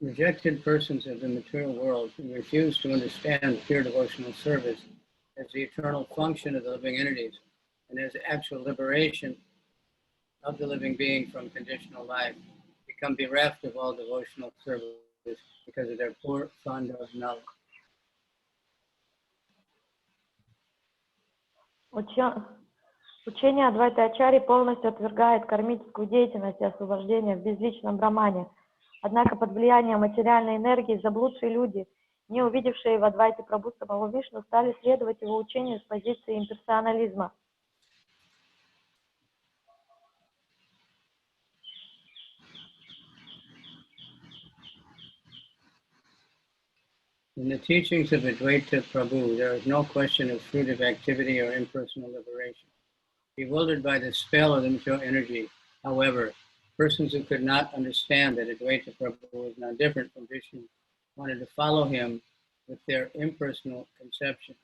Rejected persons of the material world who refuse to understand pure devotional service as the eternal function of the living entities and as actual liberation of the living being from conditional life become bereft of all devotional service because of their poor fund of knowledge. Учение Адвайты Ачарьи полностью отвергает кармическую деятельность и освобождение в безличном брамане. Однако под влиянием материальной энергии заблудшие люди, не увидевшие в Адвайте Прабху самого Вишну, стали следовать его учению с позиции имперсонализма. In the teachings of Advaita Prabhu, there is no question of fruitive activity or impersonal liberation. Bewildered by the spell of the material energy, however, persons who could not understand that Advaita Prabhu was not different from Vishnu wanted to follow him with their impersonal conception.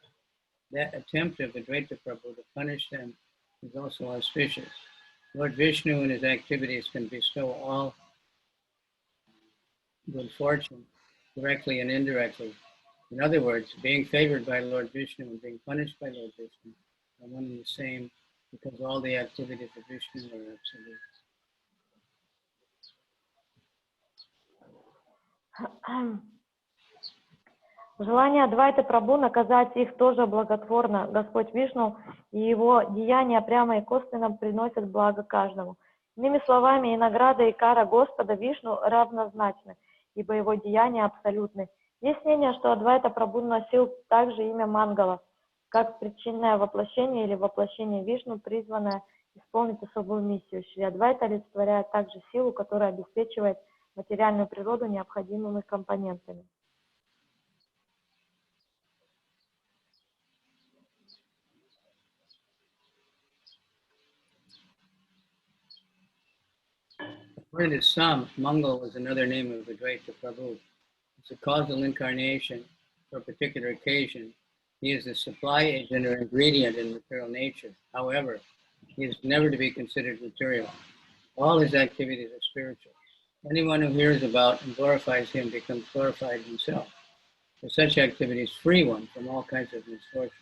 That attempt of Advaita Prabhu to punish them is also auspicious. Lord Vishnu and his activities can bestow all good fortune, directly and indirectly. In other words, being favored by Lord Vishnu and being punished by Lord Vishnu are one and the same, because all the activities of Vishnu are absolute. Желание Адвайты Прабху наказать их тоже благотворно. Господь Вишну и его деяния прямо и косвенно приносят благо каждому. Иными словами, и награда, и кара Господа Вишну равнозначны, ибо его деяния абсолютны. Есть мнение, что Адвайта Прабху носил также имя Мангала, как причинное воплощение или воплощение Вишну, призванное исполнить особую миссию. Шри Адвайта олицетворяет также силу, которая обеспечивает материальную природу необходимыми компонентами. According to some, Mangal was another name of Advaita Prabhu. It's a causal incarnation for a particular occasion. He is the supply agent or ingredient in material nature. However, he is never to be considered material. All his activities are spiritual. Anyone who hears about and glorifies him becomes glorified himself. For such activities free one from all kinds of misfortune.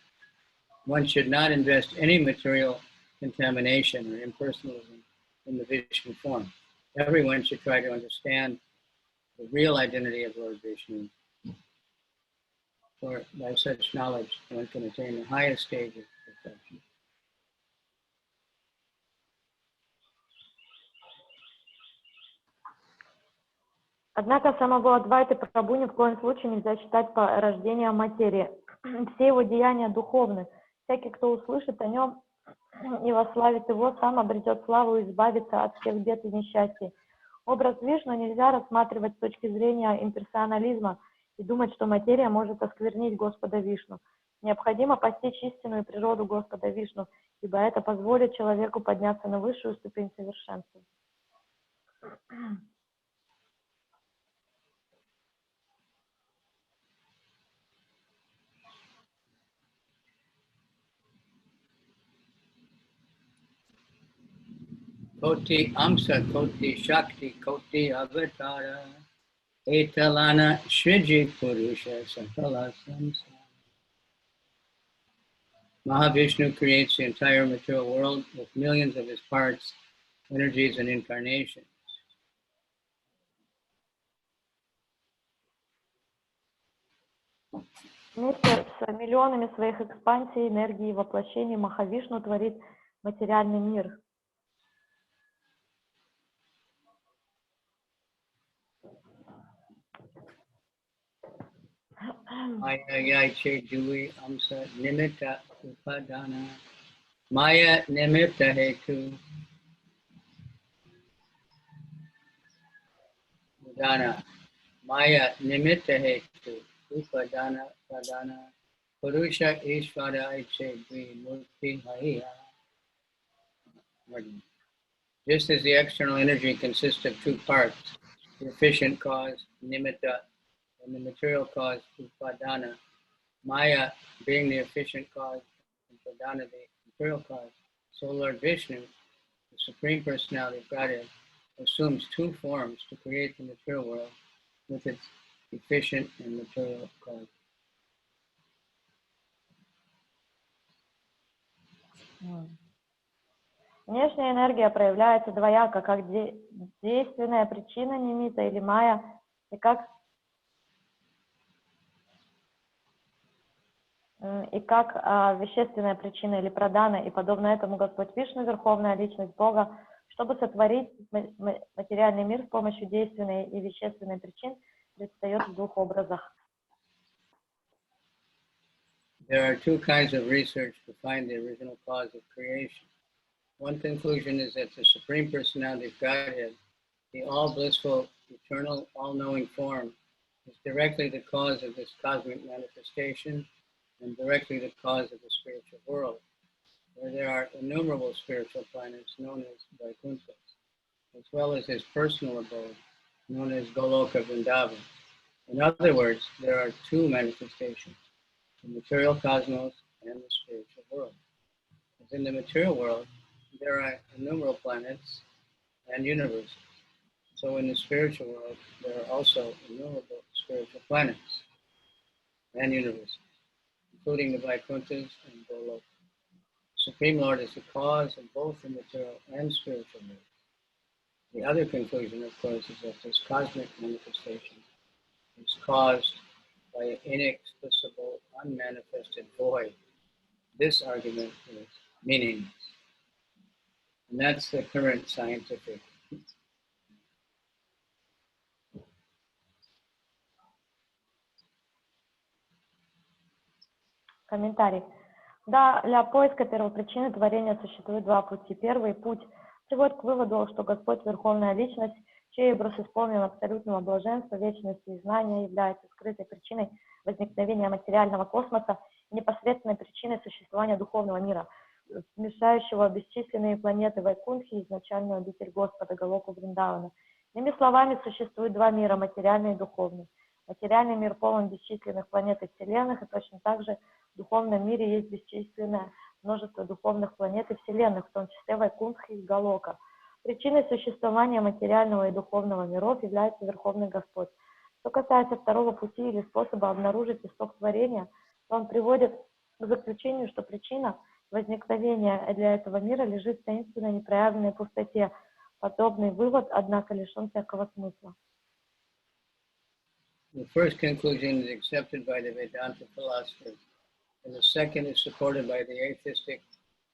One should not invest any material contamination or impersonalism in the Vishnu form. Everyone should try to understand the real identity of Lord Vishnu, for by such knowledge one can attain the highest stage of perfection. Однако самого Адвайты Прабху ни в коем случае нельзя считать порождением материи. Все его деяния духовны. Всякий, кто услышит о нем и восславит его, сам обретет славу и избавится от всех бед и несчастий. Образ Вишну нельзя рассматривать с точки зрения имперсонализма и думать, что материя может осквернить Господа Вишну. Необходимо постичь истинную природу Господа Вишну, ибо это позволит человеку подняться на высшую ступень совершенства. Koti Amsa, Koti Shakti, Koti Avatara, Etalana Shriji Purusha Sakala Samsara. Mahavishnu creates the entire material world with millions of his parts, energies, and incarnations. Вместе с миллионами своих экспансий, энергий и воплощений Махавишну творит материальный мир. Ayayay Chedui Amsa Nimitta Upadana Maya nimitta hetu dana. Maya nimitta hetu upadana padana purusha ishvara iche dvi murti haya. Just as the external energy consists of two parts, the efficient cause, nimitta, and the material cause, upadana, Maya being the efficient cause, and pradana the material cause, so Lord Vishnu, the Supreme Personality of Godhead, assumes two forms to create the material world with its efficient and material cause. Внешняя энергия проявляется двояко, как действенная причина нимита или майя, и как вещественная причина или прадана, и подобно этому Господь Вишну, Верховная Личность Бога, чтобы сотворить материальный мир с помощью действенной и вещественной причин, предстает в двух образах. There are two kinds of research to find the original cause of creation. One conclusion is that the Supreme Personality of Godhead, the all-blissful, eternal, all-knowing form, is directly the cause of this cosmic manifestation and directly the cause of the spiritual world, where there are innumerable spiritual planets known as Vaikuntras, as well as his personal abode, known as Goloka Vrindavan. In other words, there are two manifestations, the material cosmos and the spiritual world. As in the material world, there are innumerable planets and universes. So in the spiritual world, there are also innumerable spiritual planets and universes, including the Vaikuntras and Goloka. Supreme Lord is the cause of both the material and spiritual world. The other conclusion, of course, is that this cosmic manifestation is caused by an inexplicable, unmanifested void. This argument is meaningless. And that's the current scientific. Комментарий. Да, для поиска первопричины творения существует два пути. Первый путь приводит к выводу, что Господь Верховная Личность, чей образ исполнен абсолютного блаженства, вечности и знания, является скрытой причиной возникновения материального космоса и непосредственной причиной существования духовного мира, смешающего бесчисленные планеты Вайкунтхи и изначальную обитель Господа Галоку Вриндавана. Иными словами, существует два мира, материальный и духовный. Материальный мир полон бесчисленных планет и вселенных, и точно так же в духовном мире есть бесчисленное множество духовных планет и вселенных, в том числе Вайкунтхи и Галока. Причиной существования материального и духовного миров является Верховный Господь. Что касается второго пути или способа обнаружить исток творения, то он приводит к заключению, что причина возникновения для этого мира лежит в таинственной непроявленной пустоте. Подобный вывод, однако, лишен всякого смысла. The first conclusion is accepted by the Vedanta philosophers, and the second is supported by the atheistic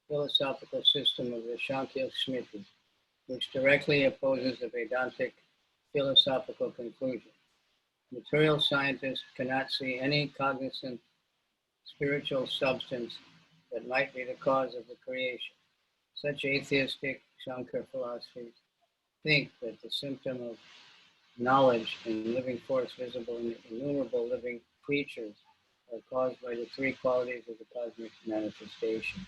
philosophical system of the Shankhya Smriti, which directly opposes the Vedantic philosophical conclusion. Material scientists cannot see any cognizant spiritual substance that might be the cause of the creation. Such atheistic Shankar philosophies think that the symptom of knowledge and living force visible in the innumerable living creatures are caused by the three qualities of the cosmic manifestation.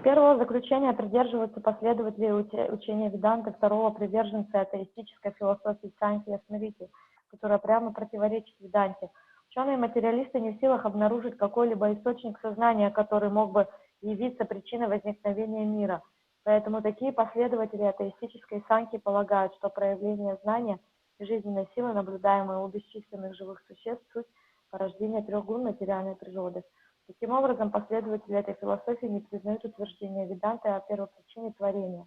Первого заключения придерживаются последователи учения Веданты, второго приверженцы атеистической философии Чайтанья-чаритамрити, которая прямо противоречит Веданте. Ученые-материалисты не в силах обнаружить какой-либо источник сознания, который мог бы явиться причиной возникновения мира. Поэтому такие последователи атеистической санки полагают, что проявление знания и жизненной силы, наблюдаемые у бесчисленных живых существ, суть порождения трех гун материальной природы. Таким образом, последователи этой философии не признают утверждения Веданты о первопричине творения.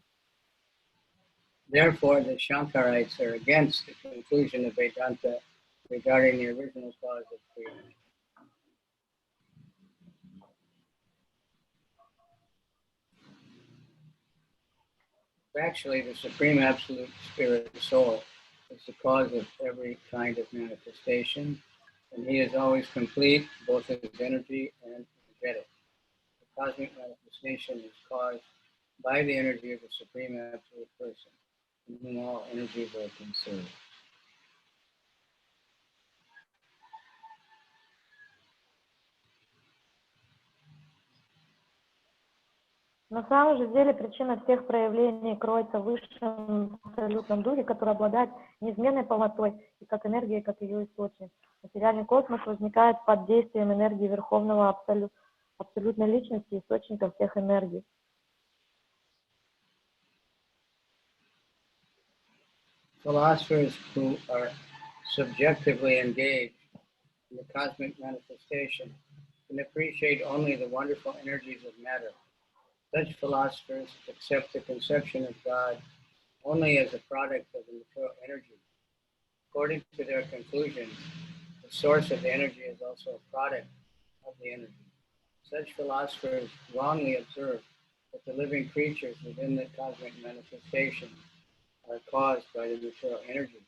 Therefore, the Shankarites are against the conclusion of Vedanta regarding the original cause of creation. Actually, the Supreme Absolute Spirit, the Soul, is the cause of every kind of manifestation, and he is always complete, both as energy and energetic. The cosmic manifestation is caused by the energy of the Supreme Absolute Person, in whom all energies are conserved. На самом же деле причина всех проявлений кроется в высшем абсолютном духе, который обладает неизменной полнотой и как энергией, как ее источник. Материальный космос возникает под действием энергии Верховного абсолютной личности, источника всех энергий. Philosophers who are subjectively engaged in the cosmic manifestation can appreciate only the wonderful energies of matter. Such philosophers accept the conception of God only as a product of the material energy. According to their conclusions, the source of the energy is also a product of the energy. Such philosophers wrongly observe that the living creatures within the cosmic manifestation are caused by the material energy.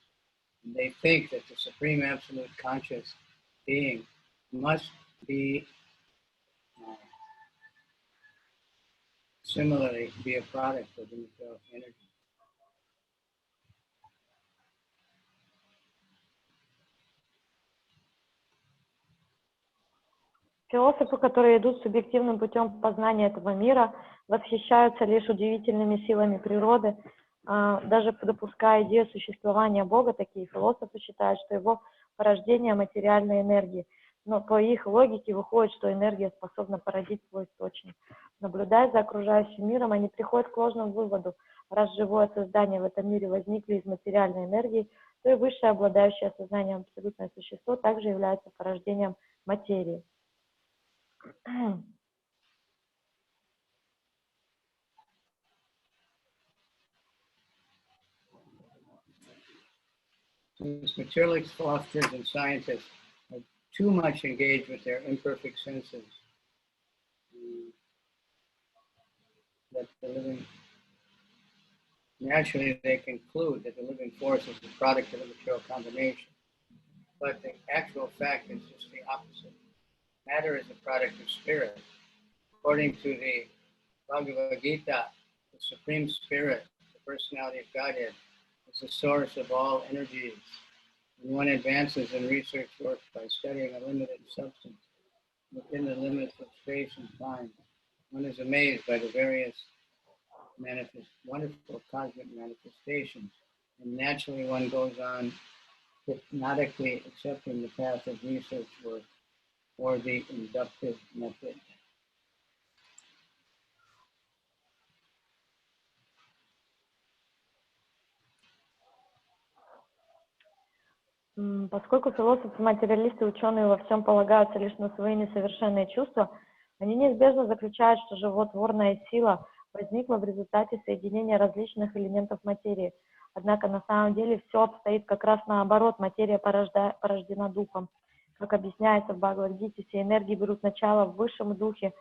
And they think that the Supreme Absolute Conscious Being must be similarly be a product of the material energy. Философы, которые идут субъективным путем познания этого мира, восхищаются лишь удивительными силами природы, даже допуская идею существования Бога. Такие философы считают, что его порождение материальной энергии. Но по их логике выходит, что энергия способна породить свой источник. Наблюдая за окружающим миром, они приходят к ложному выводу. Раз живое создание в этом мире возникли из материальной энергии, то и высшее, обладающее сознанием абсолютное существо, также является порождением материи. Since materialist philosophers and scientists are too much engaged with their imperfect senses, that the living, naturally they conclude that the living force is the product of a material combination. But the actual fact is just the opposite. Matter is a product of spirit. According to the Bhagavad Gita, the Supreme Spirit, the personality of Godhead, is the source of all energies. When one advances in research work by studying a limited substance within the limits of space and time, one is amazed by the various wonderful cosmic manifestations, and naturally one goes on hypnotically accepting the path of research work or the inductive method. Поскольку философы, материалисты, ученые во всем полагаются лишь на свои несовершенные чувства, они неизбежно заключают, что животворная сила возникла в результате соединения различных элементов материи. Однако на самом деле все обстоит как раз наоборот. Материя порождена духом. Как объясняется в Бхагавад-гите, все энергии берут начало в высшем духе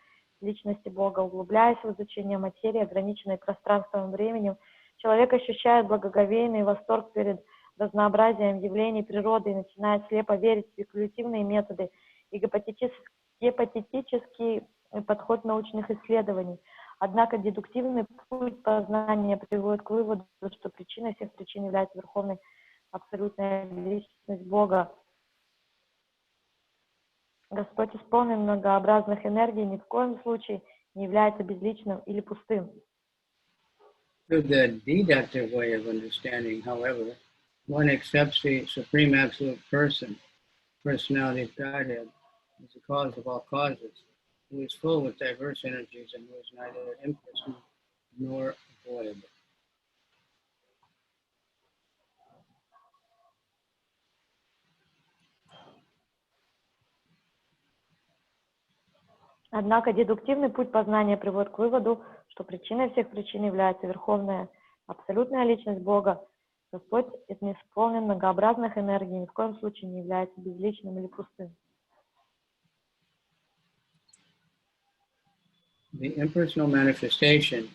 личности Бога. Углубляясь в изучение материи, ограниченной пространством и временем, человек ощущает благоговейный восторг перед разнообразием явлений природы и начинает слепо верить в спекулятивные методы и гипотетический подход научных исследований. Однако дедуктивный путь познания приводит к выводу, что причиной всех причин является Верховная Абсолютная Личность Бога. Господь исполнен многообразных энергий, ни в коем случае не является безличным или пустым. Through the deductive way of understanding, however, one accepts the Supreme Absolute Person, personality of Godhead, as the cause of all causes, who is full with diverse energies and who is neither impersonal nor void. Однако дедуктивный путь познания приводит к выводу, что причиной всех причин является Верховная Абсолютная Личность Бога. Господь исполнен многообразных энергий, ни в коем случае не является безличным или пустым. The impersonal manifestation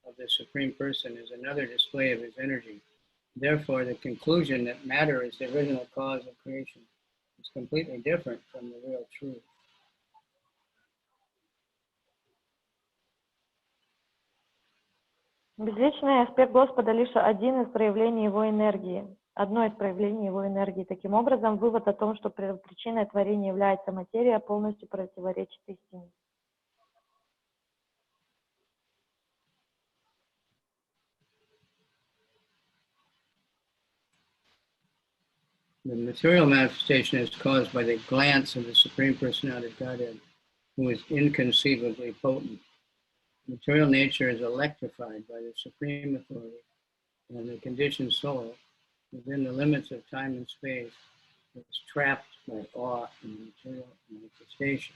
of the Supreme Person is another display of his energy. Therefore, the conclusion that matter is the original cause of creation It's completely different from the real truth. Безличный аспект Господа лишь один из проявлений Его энергии, одно из проявлений Его энергии. Таким образом, вывод о том, что причиной творения является материя, полностью противоречит истине. The material manifestation is caused by the glance of the Supreme Personality of Godhead, who is inconceivably potent. Material nature is electrified by the Supreme Authority, and the conditioned soul, within the limits of time and space, is trapped by awe in the material manifestation.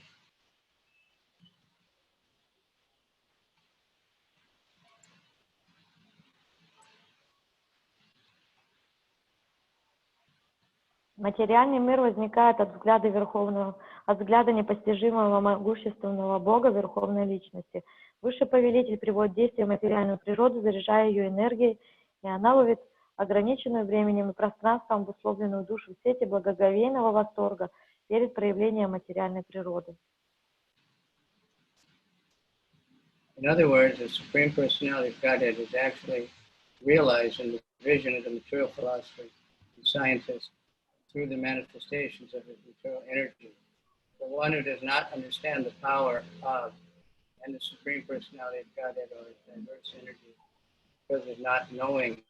Материальный мир возникает от взгляда Верховного, от взгляда непостижимого могущественного Бога Верховной Личности. Высший повелитель приводит в действие материальную природу, заряжая ее энергией, и она ловит ограниченную временем и пространством обусловленную душу в сети благоговейного восторга перед проявлением материальной природы. In other words, the Supreme Personality of Godhead is actually realized in the vision of the material philosopher and scientist through the manifestations of his material energy. The one who does not understand the power of and the Supreme Personality of Godhead or his diverse energy, because of not knowing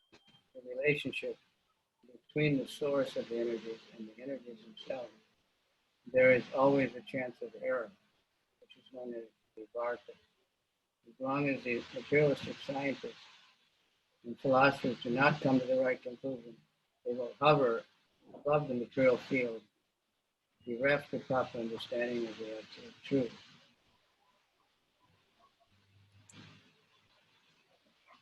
the relationship between the source of the energies and the energies themselves, there is always a chance of error, which is known as the Varta. As long as the materialistic scientists and philosophers do not come to the right conclusion, they will hover above the material field, bereft of proper understanding of the absolute truth.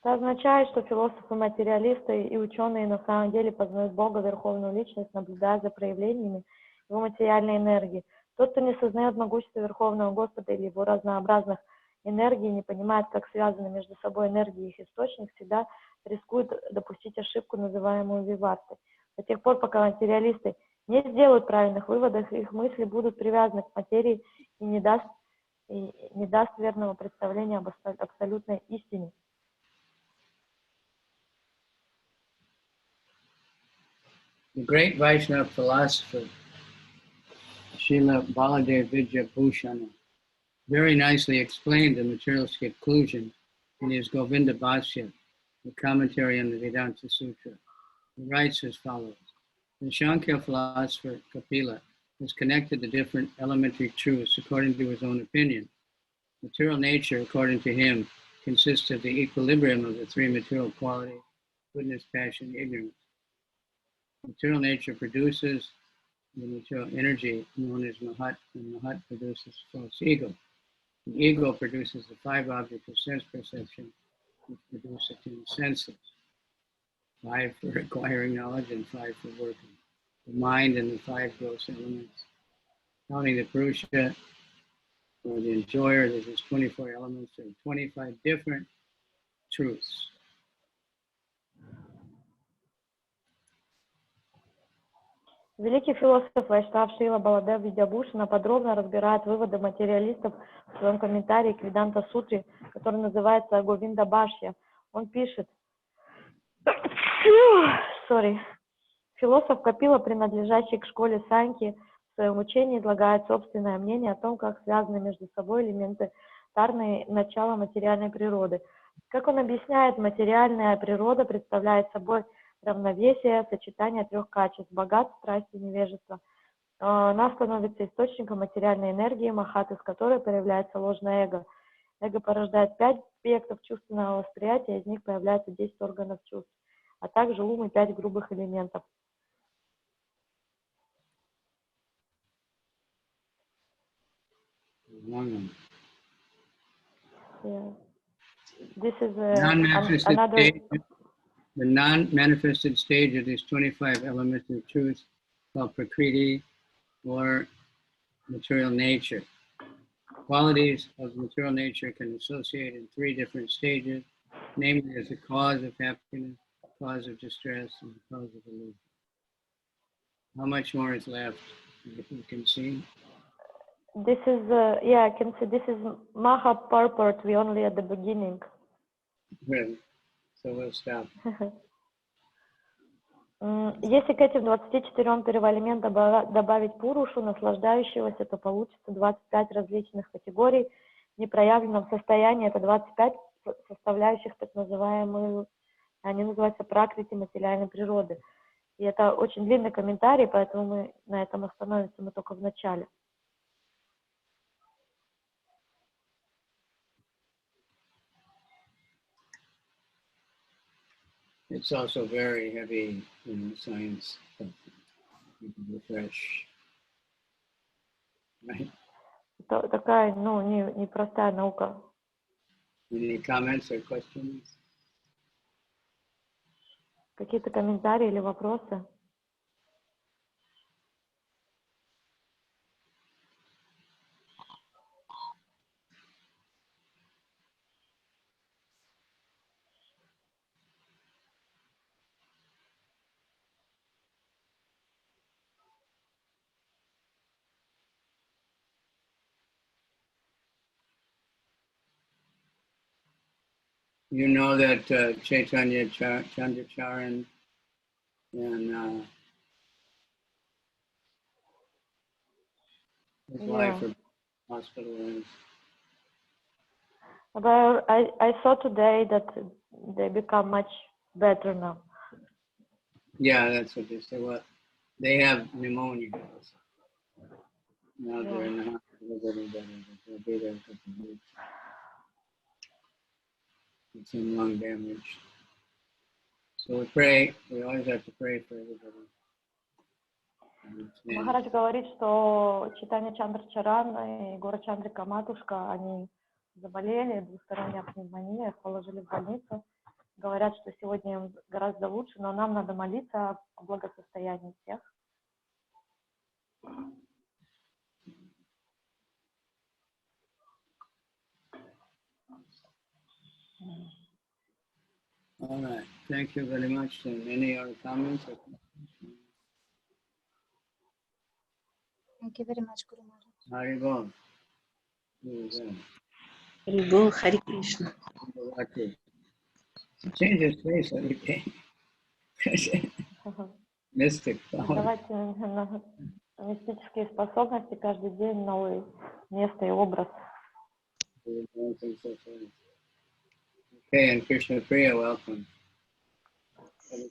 Это означает, что философы-материалисты и ученые на самом деле познают Бога, Верховную Личность, наблюдая за проявлениями Его материальной энергии. Тот, кто не сознает могущество Верховного Господа или Его разнообразных энергий, не понимает, как связаны между собой энергии и их источник, всегда рискует допустить ошибку, называемую вивартой. До тех пор, пока материалисты не сделают правильных выводов, их мысли будут привязаны к материи и не даст верного представления об абсолютной истине. The great Vaishnava philosopher, Srila Baladev Vidyabhushana, very nicely explained the materialistic conclusion in his Govinda Bhashya, the commentary on the Vedanta Sutra. He writes as follows: the Sankhya philosopher Kapila has connected the different elementary truths according to his own opinion. Material nature, according to him, consists of the equilibrium of the three material qualities: goodness, passion, ignorance. Material nature produces the material energy known as Mahat, and Mahat produces false ego. The ego produces the five objects of sense perception, which produce the 10 senses. 5 for acquiring knowledge and 5 for working. The mind and the 5 gross elements. Counting the Purusha, or the enjoyer, there's 24 elements, there are 25 different truths. Великий философ Вайшнав Шрила Баладев Видябхушана подробно разбирает выводы материалистов в своем комментарии к Веданта Сутре, который называется Говинда Бхашья. Он пишет: философ Капила, принадлежащий к школе Саньки, в своем учении излагает собственное мнение о том, как связаны между собой элементы тарны начала материальной природы. Как он объясняет, материальная природа представляет собой равновесие, сочетание 3 качеств: богатство, страсть и невежество. Она становится источником материальной энергии, махат, из которой появляется ложное эго. Эго порождает 5 аспектов чувственного восприятия, из них появляется 10 органов чувств, а также ум и 5 грубых элементов. Yeah. This is another... The non-manifested stage of these 25 elementary truths called Prakriti, or material nature. Qualities of material nature can associate in 3 different stages, namely as the cause of happiness, cause of distress, and the cause of illusion. How much more is left if you can see. This is, yeah, I can see this is Maha purport. We only at the beginning. Really? So we'll stop. Если к этим 24 первоэлементам добавить пурушу, наслаждающегося, то получится 25 различных категорий. В непроявленном состоянии это 25 составляющих так называемые, они называются пракрити материальной природы. И это очень длинный комментарий, поэтому мы на этом остановимся, мы только в начале. It's also very heavy, science stuff. You can refresh, right? Это такая, ну, непростая наука. Any comments or questions? Какие-то комментарии или вопросы? You know that Chaitanya-charitamriта and his wife are hospitalized. But I saw today that they become much better now. Yeah, that's what they said. Well, they have pneumonia. Now they're in the hospital getting better. They'll be there a couple of weeks. It's some lung damage. So we pray. We always have to pray for everybody. Махарадж говорит, что Чайтанья-чаритамрита и Гора-чандрика матушка, они заболели, двусторонняя пневмония, их положили в больницу. Говорят, что сегодня им гораздо лучше, но нам надо молиться о благосостоянии всех. All right. Thank you very much. And any other comments? Thank you very much, Guru Maharaj. Haribol. Haribol, Hare Krishna. Change his face every day. Mystic power. Давайте мистические способности, каждый день новое место и образ. Okay, and Krishna Priya, welcome.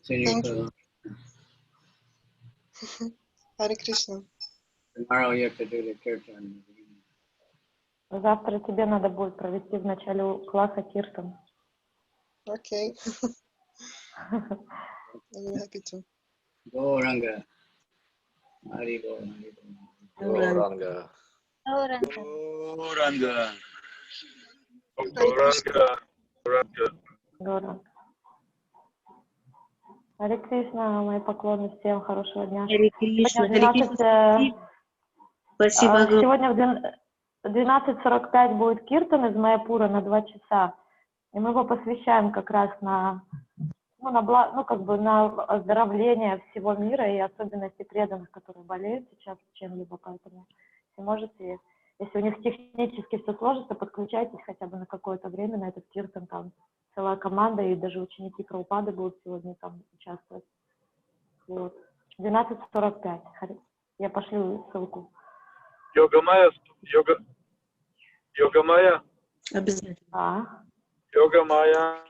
Thank you. Hare Krishna. Tomorrow you have to do the kirtan. Завтра тебе надо будет провести в начале класса киртан. Okay. I'm happy to. Go Ranga. Haribol. Gauranga. Gauranga. Гора. Харе Кришна, мои поклоны всем, хорошего дня. Харе Кришна, Харе Кришна. Спасибо. Сегодня в 12:45 будет киртан из Майяпура на 2 часа. И мы его посвящаем как раз на оздоровление всего мира и особенности преданных, которые болеют сейчас чем-либо. Поэтому, если можете, если у них технически все сложится, подключайтесь хотя бы на какое-то время на этот киртан. Там целая команда, и даже ученики Прабхупады будут сегодня там участвовать. Вот. 12:45. Я пошлю ссылку. Йога-майя. Обязательно. Да. Йога-майя.